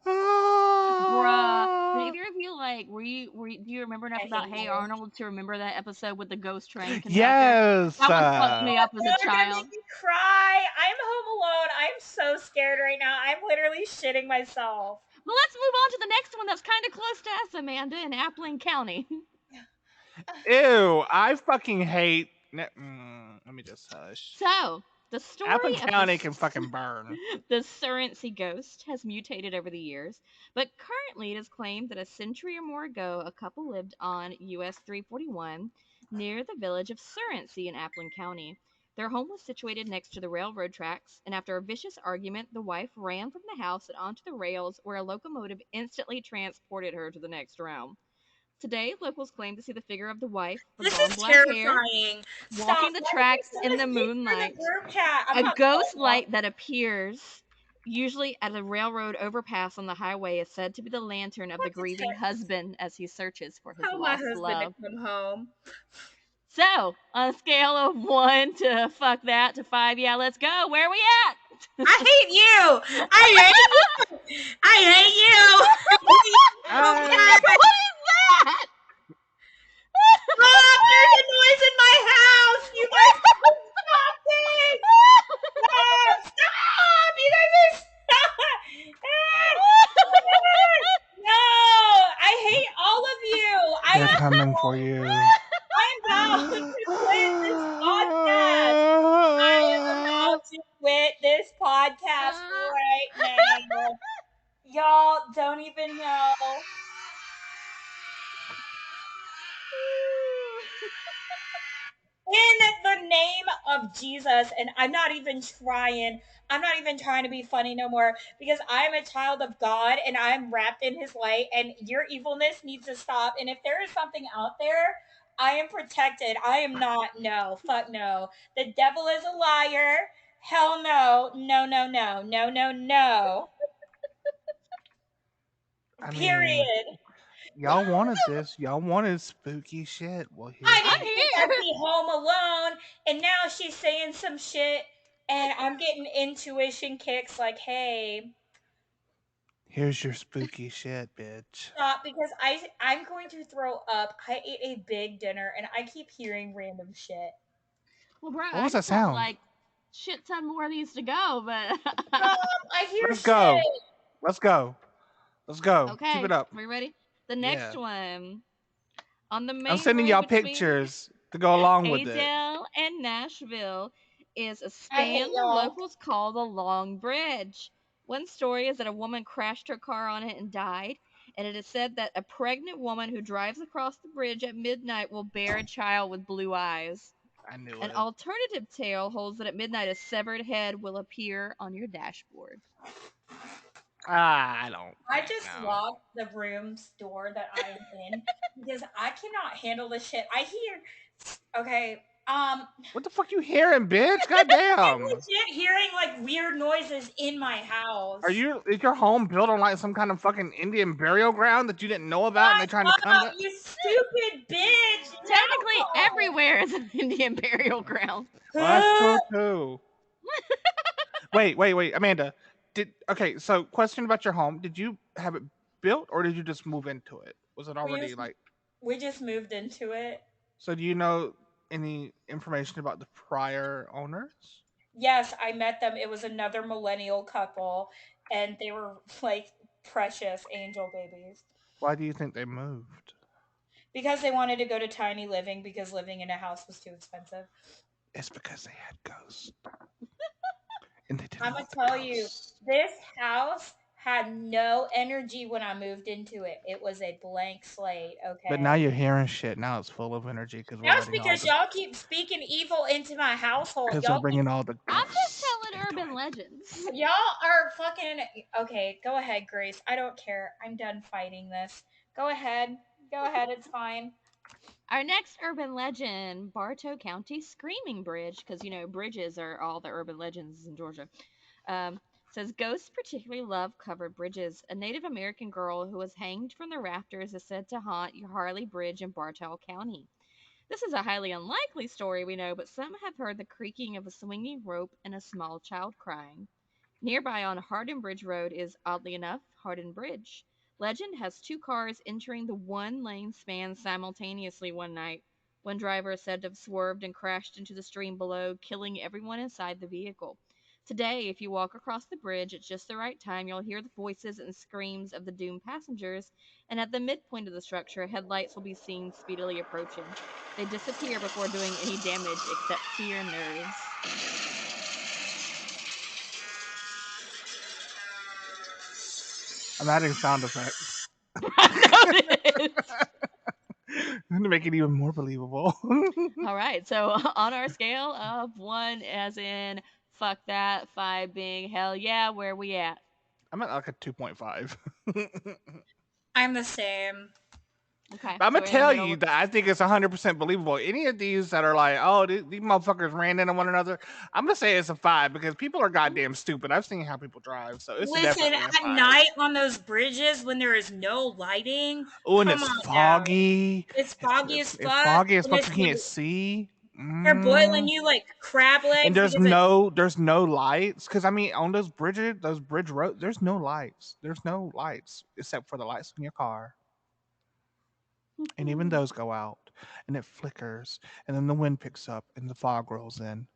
Bruh, did Ah. either of you like do you remember enough I about hate Hey you. Arnold to remember that episode with the ghost train conductor? Yes. That one fucked Oh me my up as a god, you're gonna child. make me cry. I'm home alone. I'm so scared right now. I'm literally shitting myself. Well, let's move on to the next one that's kind of close to us, Amanda, in Appling County. Ew. I fucking hate. Let me just hush. So, the Appleton story of County can fucking burn. the Surrency ghost has mutated over the years, but currently it is claimed that a century or more ago, a couple lived on US 341 near the village of Surrency in Appling County. Their home was situated next to the railroad tracks, and after a vicious argument, the wife ran from the house and onto the rails, where a locomotive instantly transported her to the next realm. Today, locals claim to see the figure of the wife with This long is black hair terrifying. Stop. walking the Why did you tracks send in this the picture in the moonlight, group chat? I'm a not ghost going now. light that appears usually at a railroad overpass on the highway is said to be the lantern of the What's grieving it? husband as he searches for his Tell my lost husband to love. come home. So, on a scale of 1 to fuck that to 5, yeah, let's go. Where are we at? I hate you. I hate you. I hate you. Oh I God. What is that? Stop! There's a noise in my house. You guys stop it. Stop! Stop! You guys are stop. No, I hate all of you. they're coming for you. I'm about to quit this podcast. I am about to quit this podcast right now. Y'all don't even know. In the name of Jesus, and I'm not even trying to be funny no more because I'm a child of God and I'm wrapped in his light, and your evilness needs to stop. And if there is something out there, I am protected. I am not. No, fuck no. The devil is a liar. Hell no. No, no, no. No, no, no. I mean, Period. y'all wanted this. Y'all wanted spooky shit. Well, I here's I'm what. didn't think I'd here. be home alone, and now she's saying some shit, and I'm getting intuition kicks like, hey, Here's your spooky shit, bitch. stop, because I'm going to throw up. I ate a big dinner, and I keep hearing random shit. Well, bro, What I was that just have sound? like shit ton more of these to go, but I hear Let's go. shit. Let's go. Let's go. Keep okay, it up. are you ready? The next Yeah. one on the I'm main sending road y'all between pictures to go along with it. Adel and Nashville is a I hate span the y'all. locals call the Long Bridge. One story is that a woman crashed her car on it and died, and it is said that a pregnant woman who drives across the bridge at midnight will bear a child with blue eyes. I knew An it. alternative tale holds that at midnight a severed head will appear on your dashboard. I don't I think just no. locked the room's door that I am in because I cannot handle this shit. I hear. Okay. What the fuck you hearing, bitch? I'm Goddamn. legit hearing like weird noises in my house. Is your home built on like some kind of fucking Indian burial ground that you didn't know about and they trying to Shut come up, to? you stupid bitch! Technically, No! everywhere is an Indian burial ground. Well, that's true too. Wait, Amanda. So question about your home. Did you have it built or did you just move into it? Was it we already just like we just moved into it. so do you know any information about the prior owners? Yes, I met them. It was another millennial couple, and they were like precious angel babies Why do you think they moved? because they wanted to go to tiny living because living in a house was too expensive. It's because they had ghosts and they didn't I'm gonna want the tell you, ghosts. this house had no energy when I moved into it. It was a blank slate. But now Okay. you're hearing shit. Now it's full of energy That's because y'all keep speaking evil into my household. because we're bringing all the I'm just ghosts telling into urban it. legends. y'all are fucking okay. Go ahead, Grace. I don't care. I'm done fighting this. Go ahead. Go ahead. It's fine. Our next urban legend, Bartow County Screaming Bridge, because bridges are all the urban legends in Georgia. Says ghosts particularly love covered bridges. A Native American girl who was hanged from the rafters is said to haunt Harley Bridge in Bartow County. This is a highly unlikely story, we know, but some have heard the creaking of a swinging rope and a small child crying. Nearby on Hardin Bridge Road is, oddly enough, Hardin Bridge. Legend has two cars entering the one lane span simultaneously one night. One driver is said to have swerved and crashed into the stream below, killing everyone inside the vehicle. Today, if you walk across the bridge at just the right time, you'll hear the voices and screams of the doomed passengers, and at the midpoint of the structure, headlights will be seen speedily approaching. They disappear before doing any damage except to your nerves. I'm adding sound effects I noticed. to make it even more believable. All right. So on our scale of one, as in fuck that, five being hell yeah, where we at? I'm at like a 2.5. But I'm the same. Okay. I'm So gonna we're in the tell middle. you that I think it's 100% believable. Any of these that are like, oh, these motherfuckers ran into one another, I'm gonna say it's a 5 because people are goddamn stupid. I've seen how people drive, so it's Listen, definitely a at 5. night on those bridges when there is no lighting, Oh, and come it's on now. foggy. It's foggy as It's fuck, foggy as and fuck. it's You when can't see. they're boiling Mm. you like crab And legs because it's there's no lights because I mean on those bridges, those bridge roads, there's no lights. There's no lights except for the lights in your car, and even those go out, and it flickers, and then the wind picks up, and the fog rolls in.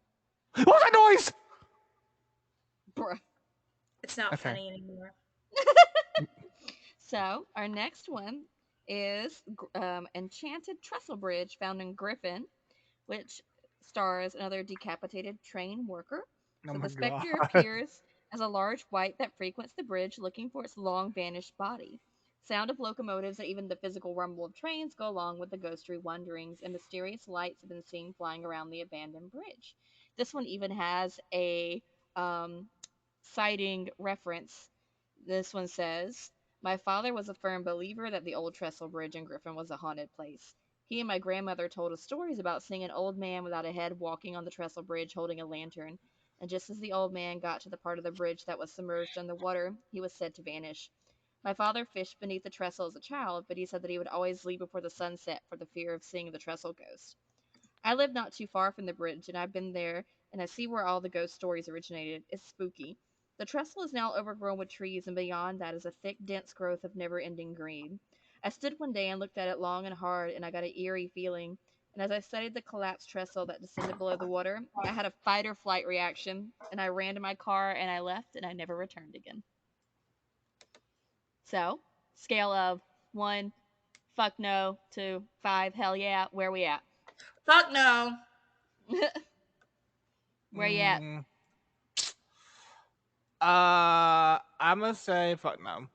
What was that noise? Bruh. it's not Okay. funny anymore. So our next one is Enchanted Trestle Bridge found in Griffin, which stars another decapitated train worker. Oh So my the god. specter appears as a large white that frequents the bridge looking for its long vanished body. Sound of locomotives and even the physical rumble of trains go along with the ghostly wanderings, and mysterious lights have been seen flying around the abandoned bridge. This one even has a um, citing reference. This one says, my father was a firm believer that the old Trestle Bridge in Griffin was a haunted place. He and my grandmother told us stories about seeing an old man without a head walking on the trestle bridge holding a lantern. And just as the old man got to the part of the bridge that was submerged under water, he was said to vanish. My father fished beneath the trestle as a child, but he said that he would always leave before the sun set for the fear of seeing the trestle ghost. I live not too far from the bridge, and I've been there, and I see where all the ghost stories originated. It's spooky. The trestle is now overgrown with trees, and beyond that is a thick, dense growth of never ending green. I stood one day and looked at it long and hard, and I got an eerie feeling. And as I studied the collapsed trestle that descended below the water, I had a fight or flight reaction, and I ran to my car and I left, and I never returned again. So, scale of one, fuck no, to five, hell yeah, where we at? Fuck no. Where you at? Mm, I'm gonna say fuck no.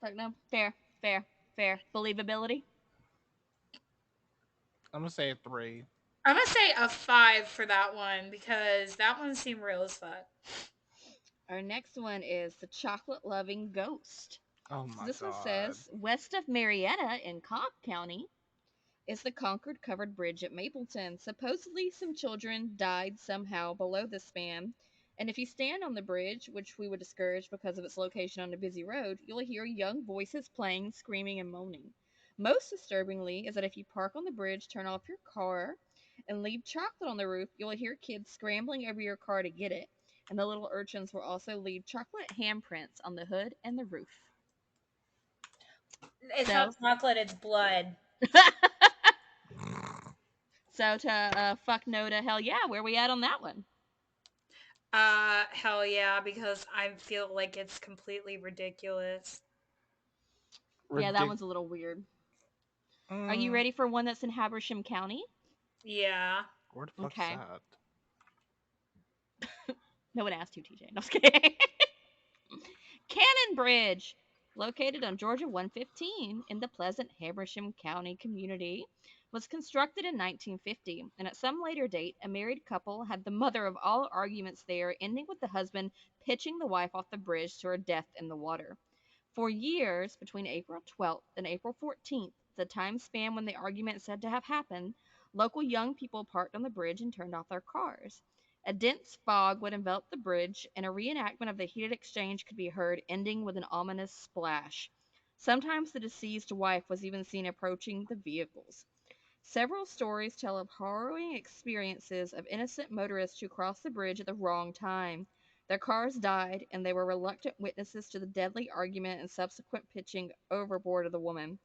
Fuck no. Fair, fair, fair. Believability. I'm gonna say a 3. I'm gonna say a 5 for that one because that one seemed real as fuck. Our next one is the chocolate loving ghost. Oh So my this one god. says west of Marietta in Cobb County is the Concord Covered Bridge at Mapleton. Supposedly, some children died somehow below this span. And if you stand on the bridge, which we would discourage because of its location on a busy road, you'll hear young voices playing, screaming, and moaning. Most disturbingly is that if you park on the bridge, turn off your car, and leave chocolate on the roof, you'll hear kids scrambling over your car to get it. And the little urchins will also leave chocolate handprints on the hood and the roof. It's not So, chocolate, it's blood. so to fuck no to hell yeah, where we at on that one? Hell yeah, because I feel like it's completely ridiculous. Yeah, that Ridic- one's a little weird. Are you mm, ready for one that's in Habersham County? Yeah. where the fuck's Okay. that? No one asked you, TJ. No, I was kidding. Cannon Bridge, located on Georgia 115 in the Pleasant Habersham County community, was constructed in 1950, and at some later date, a married couple had the mother of all arguments there, ending with the husband pitching the wife off the bridge to her death in the water. For years, between April 12th and April 14th, the time span when the argument is said to have happened, local young people parked on the bridge and turned off their cars. A dense fog would envelop the bridge, and a reenactment of the heated exchange could be heard, ending with an ominous splash. Sometimes the deceased wife was even seen approaching the vehicles. Several stories tell of harrowing experiences of innocent motorists who crossed the bridge at the wrong time. Their cars died, and they were reluctant witnesses to the deadly argument and subsequent pitching overboard of the woman.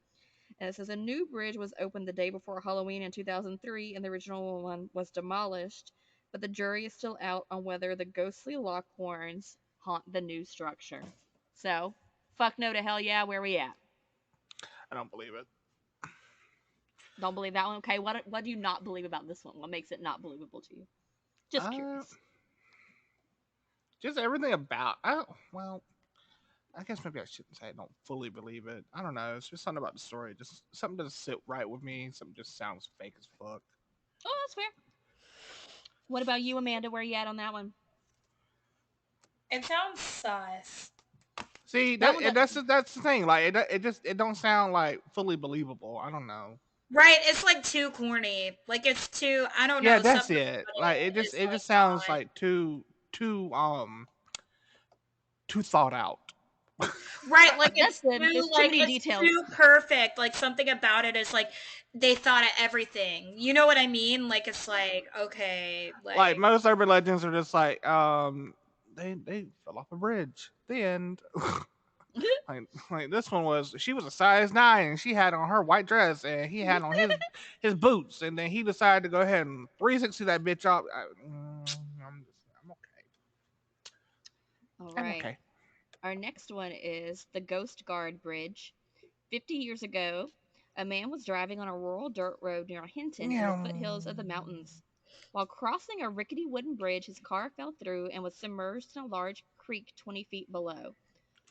And it says a new bridge was opened the day before Halloween in 2003, and the original one was demolished. But the jury is still out on whether the ghostly lock horns haunt the new structure. So, fuck no to hell yeah, where we at? I don't believe it. Don't believe that one? Okay, what do you not believe about this one? What makes it not believable to you? Just Uh, curious. just everything about. Well, I guess maybe I shouldn't say I don't fully believe it. I don't know. It's just something about the story. Just something doesn't sit right with me. Something just sounds fake as fuck. Oh, that's fair. What about you, Amanda? Where you at on that one? It sounds sus. See, That one, that's the thing. Like it don't sound like fully believable. I don't know. Right, it's like too corny. Like it's too I don't Yeah, know, that's something it. about Like it is it like just sounds like too thought out. not right, like that's good. There's too many it's details. too perfect. Like something about it is like they thought of everything. You know what I mean? Like it's like okay, Like like most urban legends are just like they fell off a bridge. The end. like this one was she was a size 9 and she had on her white dress and he had on his boots and then he decided to go ahead and 360 that bitch up. I'm okay. All I'm right. okay. Our next one is the Ghost Guard Bridge. 50 years ago, a man was driving on a rural dirt road near Hinton in the Yeah, foothills of the mountains. While crossing a rickety wooden bridge, his car fell through and was submerged in a large creek 20 feet below.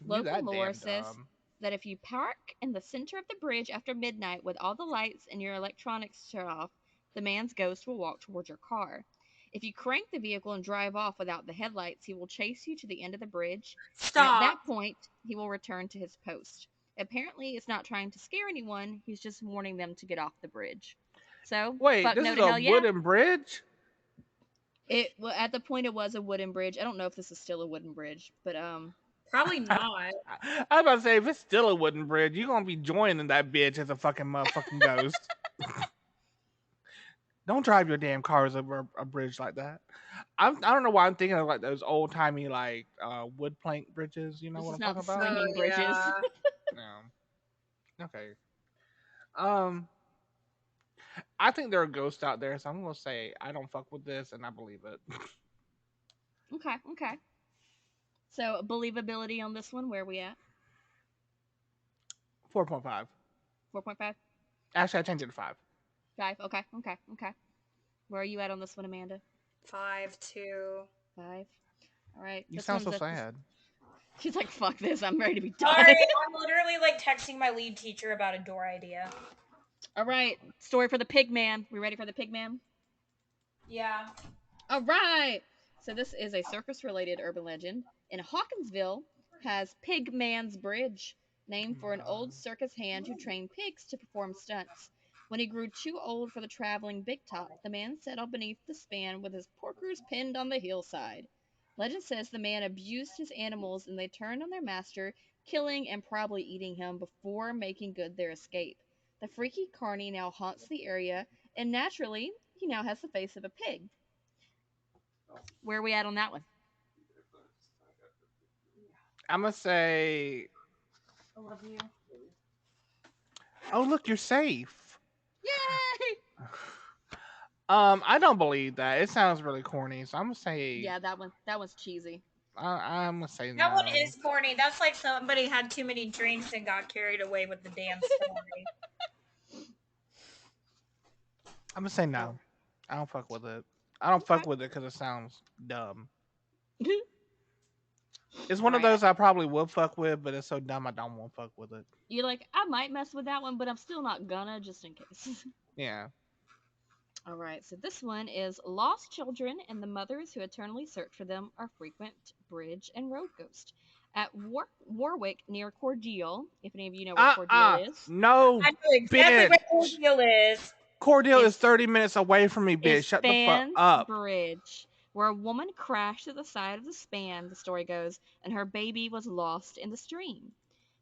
you Local that lore damn says dumb. that if you park in the center of the bridge after midnight with all the lights and your electronics shut off, the man's ghost will walk towards your car. If you crank the vehicle and drive off without the headlights, he will chase you to the end of the bridge, and at stop. that point, he will return to his post. Apparently, it's not trying to scare anyone, he's just warning them to get off the bridge. So, Wait, fuck this no is to a hell yeah. wooden bridge? It well, at the point it was a wooden bridge. I don't know if this is still a wooden bridge, but Probably not. I was about to say if it's still a wooden bridge, you're gonna be joining that bitch as a fucking motherfucking ghost. Don't drive your damn cars over a bridge like that. I don't know why I'm thinking of like those old timey like wood plank bridges. You know this what is I'm not talking the about? Oh swinging bridges. yeah. No. Okay. Um, I think there are ghosts out there, so I'm gonna say I don't fuck with this, and I believe it. Okay, okay. So believability on this one, where are we at? 4.5. 4.5? Actually, I changed it to 5. 5? Okay, okay, okay. Where are you at on this one, Amanda? 5-2. 5. All right. You This sound one's so a. This, sad. she's like, fuck this. I'm ready to be done. Sorry, I'm literally like texting my lead teacher about a door idea. All right. Story for the pig man. We ready for the pig man? Yeah. All right. So this is a circus-related urban legend. In Hawkinsville has Pig Man's Bridge, named for an old circus hand who trained pigs to perform stunts. When he grew too old for the traveling big top, the man settled beneath the span with his porkers pinned on the hillside. Legend says the man abused his animals and they turned on their master, killing and probably eating him before making good their escape. The freaky carny now haunts the area, and naturally, he now has the face of a pig. Where are we at on that one? I'm gonna say, I love you. oh look, you're safe. Yay! I don't believe that. It sounds really corny, so I'm gonna say Yeah, that one's cheesy. I'm gonna say That one no. is corny. That's like somebody had too many drinks and got carried away with the damn story. I'm gonna say Oh, no. I don't fuck with it. I don't okay. fuck with it because it sounds dumb. It's All one of right. those I probably would fuck with, but it's so dumb I don't want to fuck with it. You're like, I might mess with that one, but I'm still not gonna, just in case. Yeah. All right. So this one is lost children and the mothers who eternally search for them are frequent bridge and road ghosts. At Warwick near Cordeal, if any of you know where Cordeal is, No, I know exactly where the bitch. deal is. Cordial is is 30 minutes away from me, bitch. is Shut the fuck Span's up. Bridge, where a woman crashed at the side of the span, the story goes, and her baby was lost in the stream.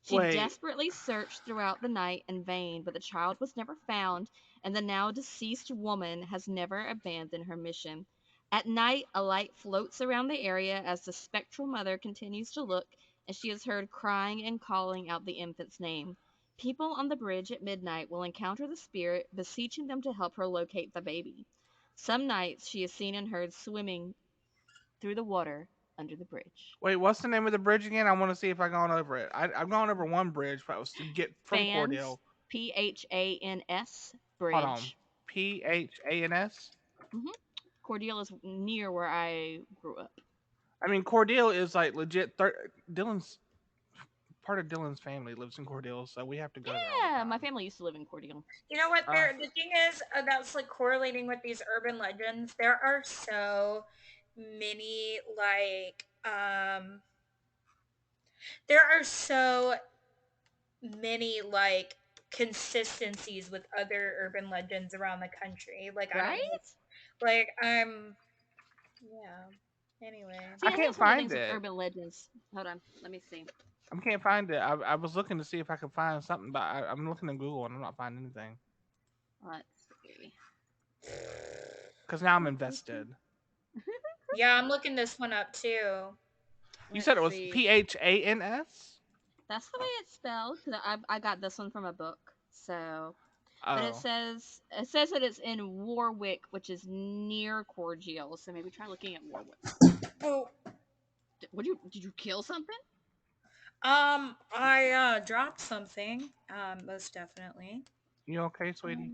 She Wait, desperately searched throughout the night in vain, but the child was never found, and the now deceased woman has never abandoned her mission. At night, a light floats around the area as the spectral mother continues to look, and she is heard crying and calling out the infant's name. People on the bridge at midnight will encounter the spirit, beseeching them to help her locate the baby. Some nights she is seen and heard swimming through the water under the bridge. wait, what's the name of the bridge again? I want to see if I've gone over it. I've gone over one bridge, but it was to get from Fans, Cordell. Phans Hold on. Bridge. Phans. hmm Cordeal is near where I grew up. I mean, Cordell is like legit. Dylan's part of Dylan's family lives in Cordell, so we have to go there all the Yeah, my time. family used to live in Cordeal. You know what? Uh, There, the thing is that's like correlating with these urban legends. There are so many there are so many consistencies with other urban legends around the country. Like I don't know. Right? Like I'm yeah. Anyway. See, I I think can't it's one of the find things with it. urban legends. Hold on, let me see. I can't find it. I was looking to see if I could find something, but I'm looking in Google and I'm not finding anything. Let's see. Because now I'm invested. Yeah, I'm looking this one up too. You Let's said it was see. Phans? That's the way it's spelled because I got this one from a book. So, but Oh. it says that it's in Warwick, which is near Cordial. So maybe try looking at Warwick. Oh, Did you kill something? I dropped something. Most definitely. You okay, sweetie?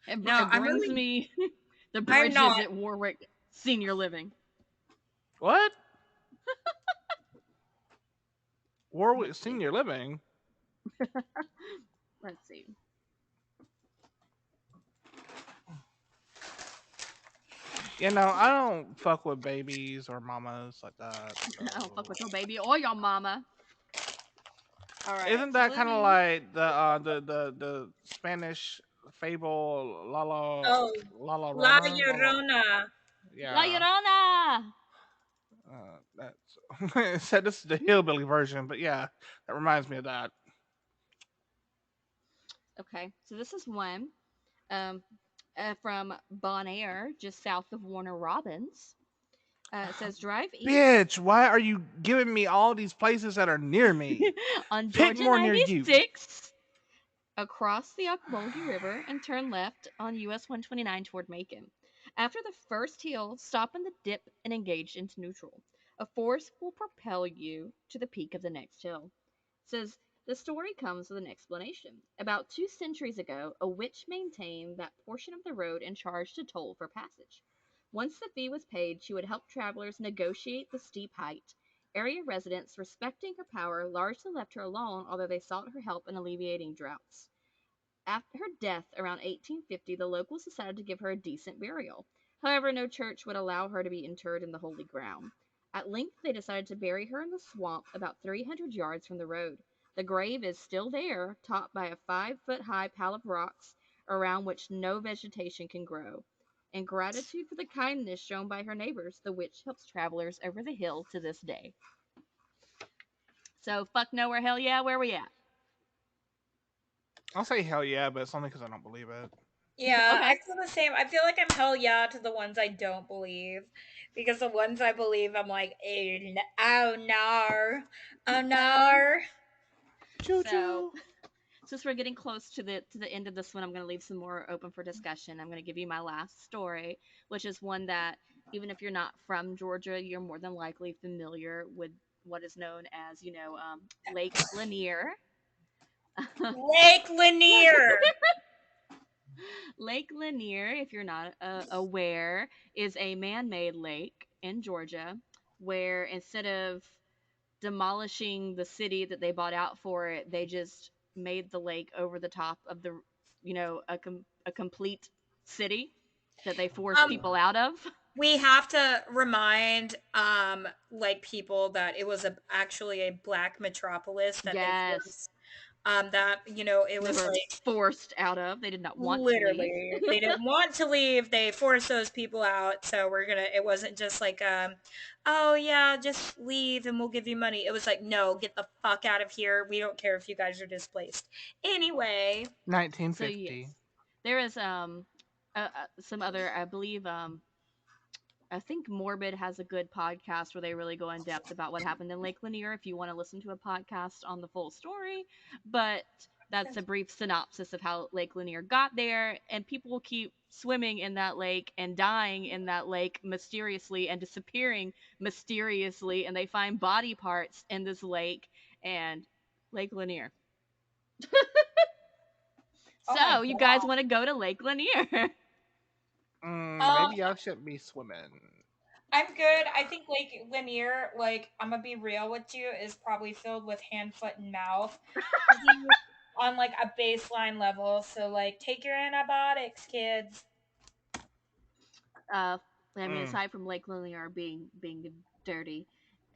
Um, No, it I'm brings really me the I'm bridges not. at Warwick Senior Living. What? Warwick Let's see. Senior Living? Let's see. You know, I don't fuck with babies or mamas like that. I don't fuck So with your baby or your mama. All right. isn't So that kind of living. like the Spanish fable Oh, La La La Rona? La La, Llorona. La yeah. Llorona. That's it said this is the hillbilly version, but yeah, that reminds me of that. Okay. So this is one um, from Bon Air, just south of Warner Robins. It says drive east Bitch, why are you giving me all these places that are near me? on Pick Georgia more near you. 96 across the Ocmulgee River and turn left on US 129 toward Macon. After the first hill, stop in the dip and engage into neutral. A force will propel you to the peak of the next hill. It says the story comes with an explanation. About 2 centuries ago, a witch maintained that portion of the road and charged a toll for passage. Once the fee was paid, she would help travelers negotiate the steep height. Area residents, respecting her power, largely left her alone, although they sought her help in alleviating droughts. After her death around 1850, the locals decided to give her a decent burial. However, no church would allow her to be interred in the holy ground. At length, they decided to bury her in the swamp about 300 yards from the road. The grave is still there, topped by a 5 foot high pile of rocks around which no vegetation can grow. In gratitude for the kindness shown by her neighbors, the witch helps travelers over the hill to this day. So, fuck nowhere, hell yeah, where we at? I'll say hell yeah, but it's only because I don't believe it. Yeah, I Okay. feel the same. I feel like I'm hell yeah to the ones I don't believe, because the ones I believe, I'm like, oh no, oh no. Choo So, choo. since we're getting close to the end of this one, I'm going to leave some more open for discussion. I'm going to give you my last story, which is one that even if you're not from Georgia, you're more than likely familiar with what is known as, Lake Lanier. Lake Lanier. Lake Lanier, if you're not aware, is a man-made lake in Georgia where instead of demolishing the city that they bought out for it, they just made the lake over the top of a complete city that they forced Um, people out of. we have to remind people that it was actually a black metropolis that they Yes. forced That it They was were like forced out of. They did not want to leave. literally they didn't want to leave. They forced those people out. So it wasn't just like oh yeah, just leave and we'll give you money. It was like, no, get the fuck out of here. We don't care if you guys are displaced. Anyway, So yes, 1950. there is some other, I believe, I think Morbid has a good podcast where they really go in depth about what happened in Lake Lanier if you want to listen to a podcast on the full story. But that's a brief synopsis of how Lake Lanier got there. And people keep swimming in that lake and dying in that lake mysteriously and disappearing mysteriously. And they find body parts in this lake and Lake Lanier. oh my So, you guys god. want to go to Lake Lanier? Um, Maybe I shouldn't be swimming. I'm good. I think Lake Lanier, like I'm gonna be real with you, is probably filled with hand, foot, and mouth disease on like a baseline level. So like, take your antibiotics, kids. uh, I mean, Mm. aside from Lake Lanier being dirty,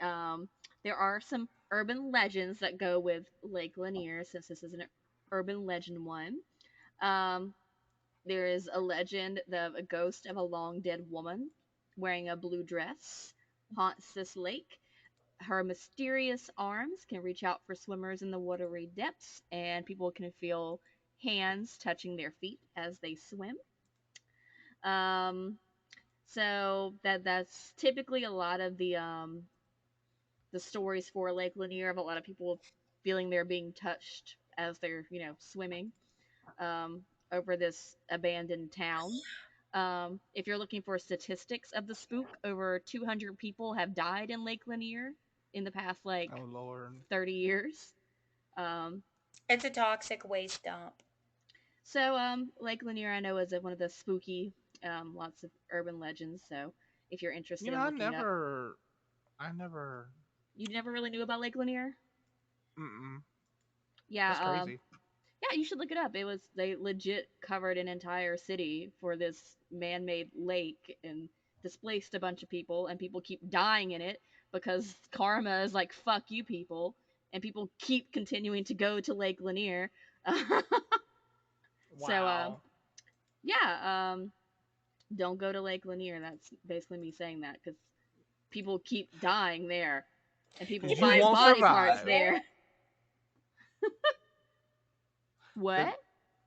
um, there are some urban legends that go with Lake Lanier. Since this is an urban legend one, um, there is a legend of a ghost of a long dead woman wearing a blue dress haunts this lake. Her mysterious arms can reach out for swimmers in the watery depths, and people can feel hands touching their feet as they swim. Um, so that's typically a lot of the stories for Lake Lanier of a lot of people feeling they're being touched as they're swimming um, over this abandoned town. If you're looking for statistics of the spook, over 200 people have died in Lake Lanier in the past Oh like Lord. 30 years. Um, It's a toxic waste dump. so Lake Lanier I know is one of the spooky lots of urban legends. So if you're You interested know, in looking it up, I never. you never really knew about Lake Lanier. Mm-mm. That's Yeah, crazy. yeah, you should look it up. It was they legit covered an entire city for this man-made lake and displaced a bunch of people, and people keep dying in it because karma is like fuck you people, and people keep continuing to go to Lake Lanier. So Wow. yeah, don't go to Lake Lanier. That's basically me saying that because people keep dying there, and people Because you People are find won't still body gonna parts go survive. there. there. Good. What?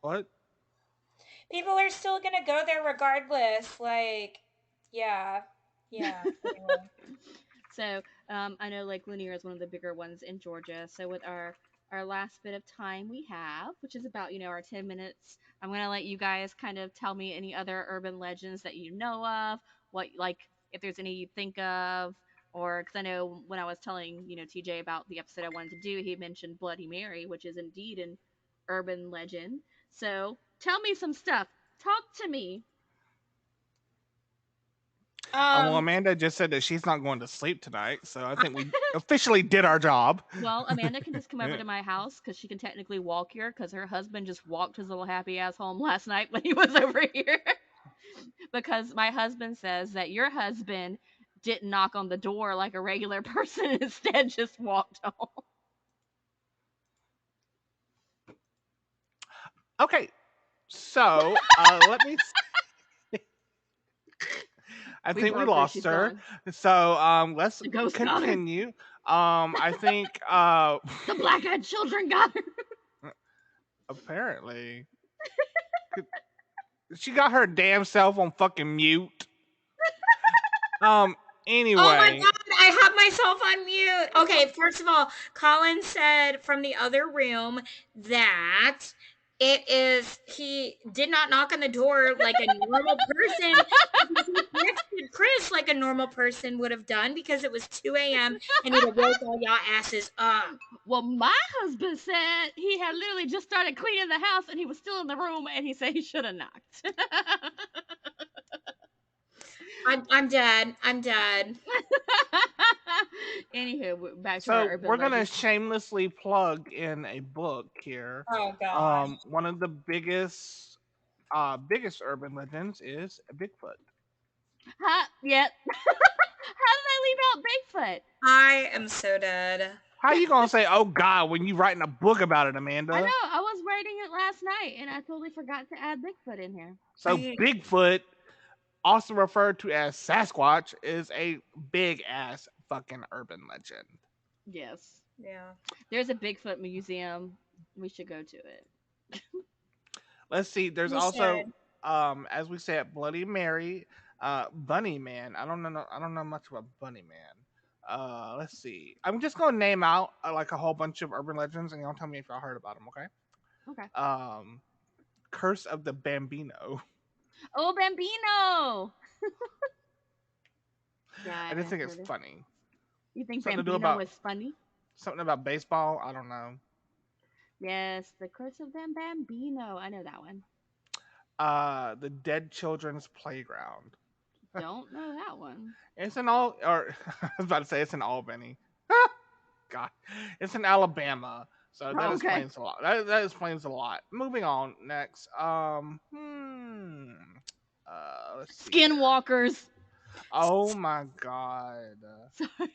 What? People are still gonna go there regardless. Like, yeah, yeah. Anyway. So I know Lake Lanier is one of the bigger ones in Georgia. So with our last bit of time we have, which is about our 10 minutes, I'm gonna let you guys kind of tell me any other urban legends that you know of. What like if there's any you think of, or because I know when I was telling TJ about the episode I wanted to do, he mentioned Bloody Mary, which is indeed an urban legend. So tell me some stuff. Talk to me. Well, Um, Amanda just said that she's not going to sleep tonight, so I think we officially did our job. Well, Amanda can just come over to my house because she can technically walk here because her husband just walked his little happy ass home last night when he was over here. Because my husband says that your husband didn't knock on the door like a regular person, instead just walked home. Okay, so let me. I We think we broke her. lost She's her. gone. So let's The ghost got her. continue. I think The black eyed children got her. apparently she got her damn self on fucking mute. Um. oh my Anyway, god, I have myself on mute. Okay, first of all, Colin said from the other room that he did not knock on the door like a normal person because he texted Chris like a normal person would have done because it was 2 a.m. and he'd have woke all y'all asses up. Well, my husband said he had literally just started cleaning the house and he was still in the room and he said he should have knocked. I'm dead. I'm dead. Anywho, back to our so we're urban gonna legends. shamelessly plug in a book here. Oh god. One of the biggest urban legends is Bigfoot. Huh? Yep. How did I leave out Bigfoot? I am so dead. How you gonna say "oh God" when you writing a book about it, I Amanda? know. I was writing it last night, and I totally forgot to add Bigfoot in here. So Bigfoot, also referred to as Sasquatch, is a big ass fucking urban legend. Yes, Yeah. there's a Bigfoot museum. We should go to it. Let's see. There's We also, should. as we said, Bloody Mary, Bunny Man. I don't know. I don't know much about Bunny Man. Let's see. I'm just gonna name out like a whole bunch of urban legends, and y'all tell me if y'all heard about them. Okay. Okay. Um, Curse of the Bambino. Oh, Bambino. Yeah, I just I've think it's heard it. funny. You think Something to do Bambino about was funny? baseball. I don't know. Yes, the Curse of the Bambino. I know that one. The Dead Children's Playground. Don't know that one. It's in all, or I was about to say it's in Albany. God, it's in Alabama. So that Okay. explains a lot. That explains a lot. Moving on. Next. Let's see here. Skinwalkers. Oh my God. Sorry.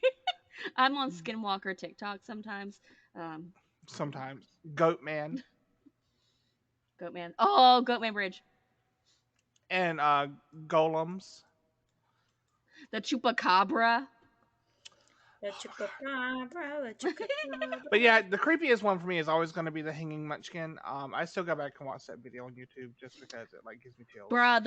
I'm on Skinwalker TikTok sometimes. Um, Sometimes Goat Man Goatman. Oh, Goatman Bridge. and golems. The Chupacabra. The chupacabra, the But chupacabra. yeah, the creepiest one for me is always going to be the hanging munchkin. I still go back and watch that video on YouTube just because it like gives me chills. Bruh,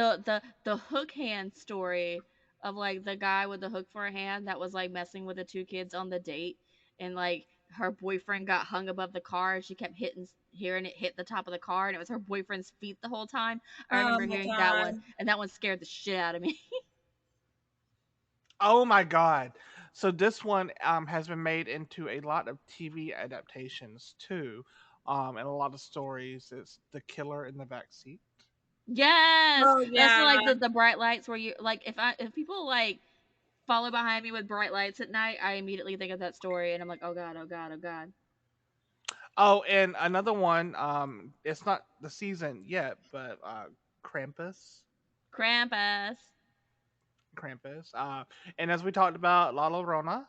the hook hand story of like the guy with the hook for a hand that was like messing with the two kids on the date, and like her boyfriend got hung above the car and she kept hearing it hit the top of the car, and it was her boyfriend's feet the whole time. I Oh remember my hearing that one, god. and that one scared the shit out of me. Oh my God. So this one has been made into a lot of TV adaptations too, and a lot of stories. It's the killer in the backseat. Yes, Oh that's yeah. like the bright lights where you like if people like follow behind me with bright lights at night, I immediately think of that story, and I'm like, oh god, oh god, oh god. Oh, and another one. It's not the season yet, but Krampus. Krampus. Krampus. And as we talked about, La Llorona.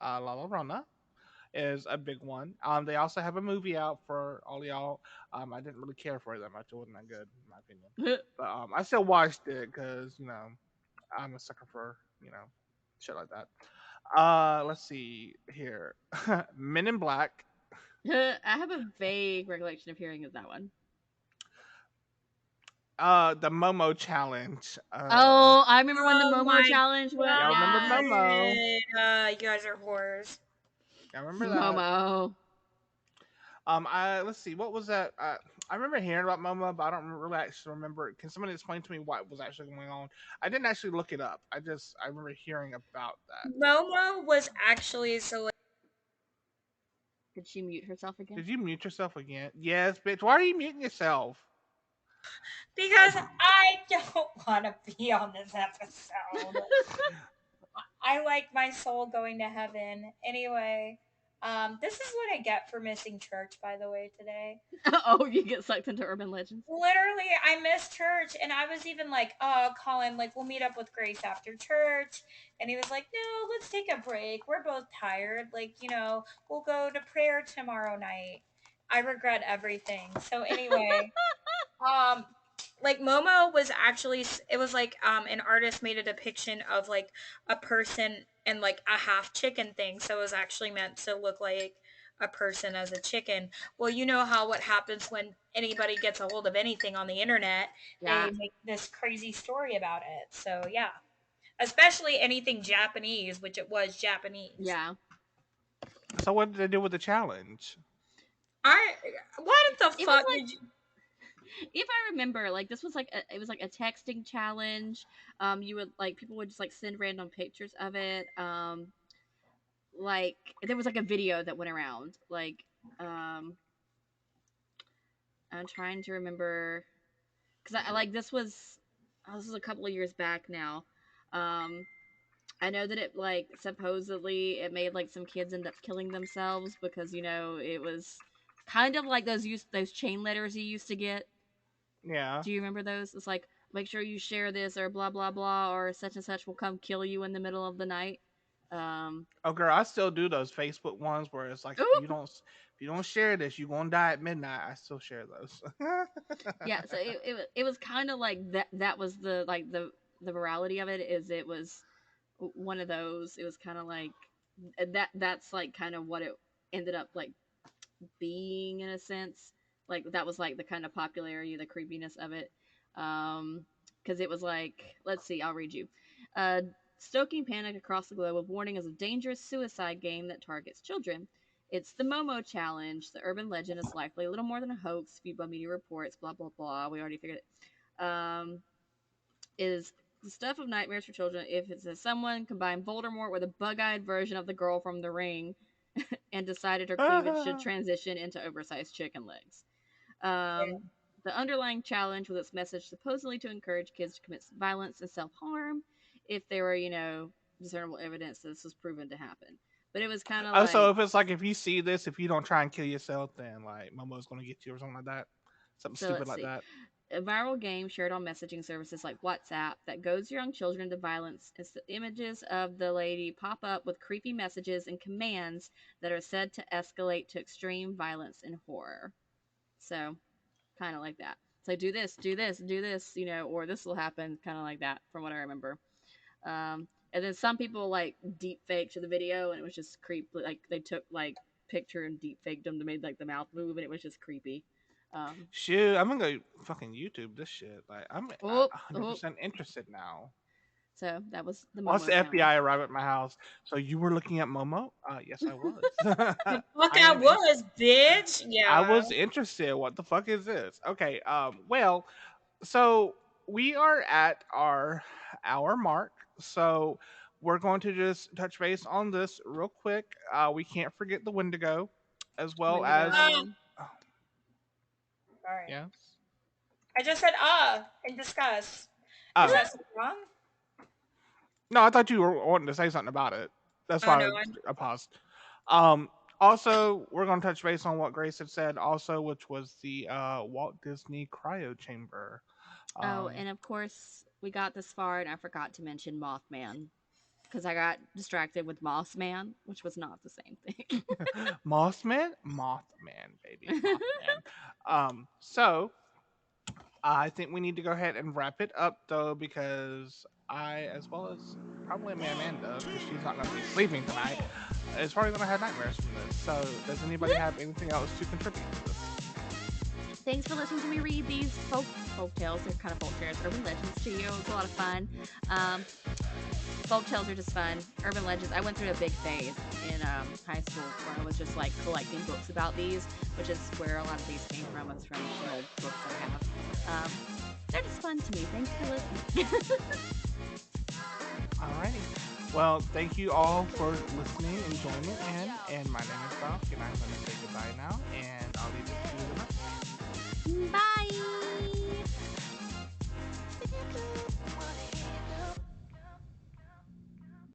La Llorona is a big one. They also have a movie out for all y'all. I didn't really care for it that much. It wasn't that good, in my opinion. But I still watched it because I'm a sucker for shit like that. Let's see here. Men in Black. I have a vague recollection of hearing of that one. The Momo Challenge. Oh, I remember when the Oh Momo my challenge was. Y'all remember Yes, Momo? god. You guys are whores. Y'all remember that? Momo. I let's see, what was that? I remember hearing about Momo, but I don't really actually remember. Can somebody explain to me what was actually going on? I didn't actually look it up. I remember hearing about that. Momo was actually so Did she mute herself again? Did you mute yourself again? Yes, bitch. Why are you muting yourself? because I don't want to be on this episode. I like my soul going to heaven. Anyway, this is what I get for missing church, by the way, today. Oh, you get sucked into urban legends. Literally, I missed church, and I was even like, "Oh, Colin, like we'll meet up with Grace after church," and he was like, "No, let's take a break. We're both tired. Like, we'll go to prayer tomorrow night." I regret everything. So anyway, um, like Momo was actually it was like an artist made a depiction of like a person and like a half chicken thing, so it was actually meant to look like a person as a chicken. Well, you know how what happens when anybody gets a hold of anything on the internet, Yeah, they make this crazy story about it. So yeah, especially anything Japanese, which it was Japanese. yeah. So what did they do with the challenge? I what the It was fuck like, did you? if I remember, like this was like it was like a texting challenge. You would like people would just like send random pictures of it. Like there was like a video that went around. Like, I'm trying to remember because I like this was a couple of years back now. Um, I know that it like supposedly it made like some kids end up killing themselves because it was kind of like those chain letters you used to get. Yeah. Do you remember those? It's like make sure you share this or blah blah blah or such and such will come kill you in the middle of the night. Um, Oh, girl, I still do those Facebook ones where it's like oop, if you don't share this, you gonna die at midnight. I still share those. yeah. So it was kind of like that. That was the like the morality of it is it was one of those. It was kind of like that. That's like kind of what it ended up like being in a sense. Like that was like the kind of popularity, the creepiness of it. Because it was like, let's see, I'll read you. Uh, Stoking panic across the globe with warning is a dangerous suicide game that targets children. It's the Momo challenge. The urban legend is likely a little more than a hoax, viewed by media reports. Blah blah blah. We already figured it. Is the stuff of nightmares for children if it says someone combined Voldemort with a bug-eyed version of the girl from The Ring and decided her cleavage should transition into oversized chicken legs. Um, Yeah. the underlying challenge was its message supposedly to encourage kids to commit violence and self harm if there were, discernible evidence that this was proven to happen. But it was kind of So like, if it's like if you see this, if you don't try and kill yourself, then like Momo's gonna get you or something like that. Something so stupid let's like see. that. A viral game shared on messaging services like WhatsApp that goads young children to violence as the images of the lady pop up with creepy messages and commands that are said to escalate to extreme violence and horror. So, kind of like that. It's like, do this, do this, do this, or this will happen, kind of like that, from what I remember. And then some people like deep faked the video, and it was just creepy. Like they took like picture and deep faked them to make like the mouth move, and it was just creepy. Um, Shoot, I'm gonna go fucking YouTube this shit. Like I'm oh, oh, 100% interested now. so that was the Once Momo the FBI challenge. arrived at my house, so you were looking at Momo? Yes, I was. The fuck I I am. was, bitch. I Yeah. was interested. What the fuck is this? Okay. Well, so we are at our hour mark. So we're going to just touch base on this real quick. We can't forget the Wendigo, as well as Ah, Wendigo. oh, sorry. yes. I just said in disgust. Is Oh that so wrong? no, I thought you were wanting to say something about it. That's Oh no, why I paused. Um, Also, we're going to touch base on what Grace had said, also, which was the Walt Disney Cryo Chamber. Oh, Um, and of course we got this far, and I forgot to mention Mothman because I got distracted with Mossman, which was not the same thing. Mothman, baby, Mothman. So I think we need to go ahead and wrap it up though, because I, as well as probably my Amanda, because she's not going to be sleeping tonight, is probably going to have nightmares from this. So, does anybody have anything else to contribute to this? Thanks for listening to me read these folk tales. They're kind of folk tales, urban legends to you. It was a lot of fun. Um, Folk tales are just fun. Urban legends. I went through a big phase in high school where I was just like collecting books about these, which is where a lot of these came from. Was from some old books I have. They're just fun to me. Thanks for listening. Alrighty. Well, thank you all for listening and joining in. And my name is Brock, and I'm the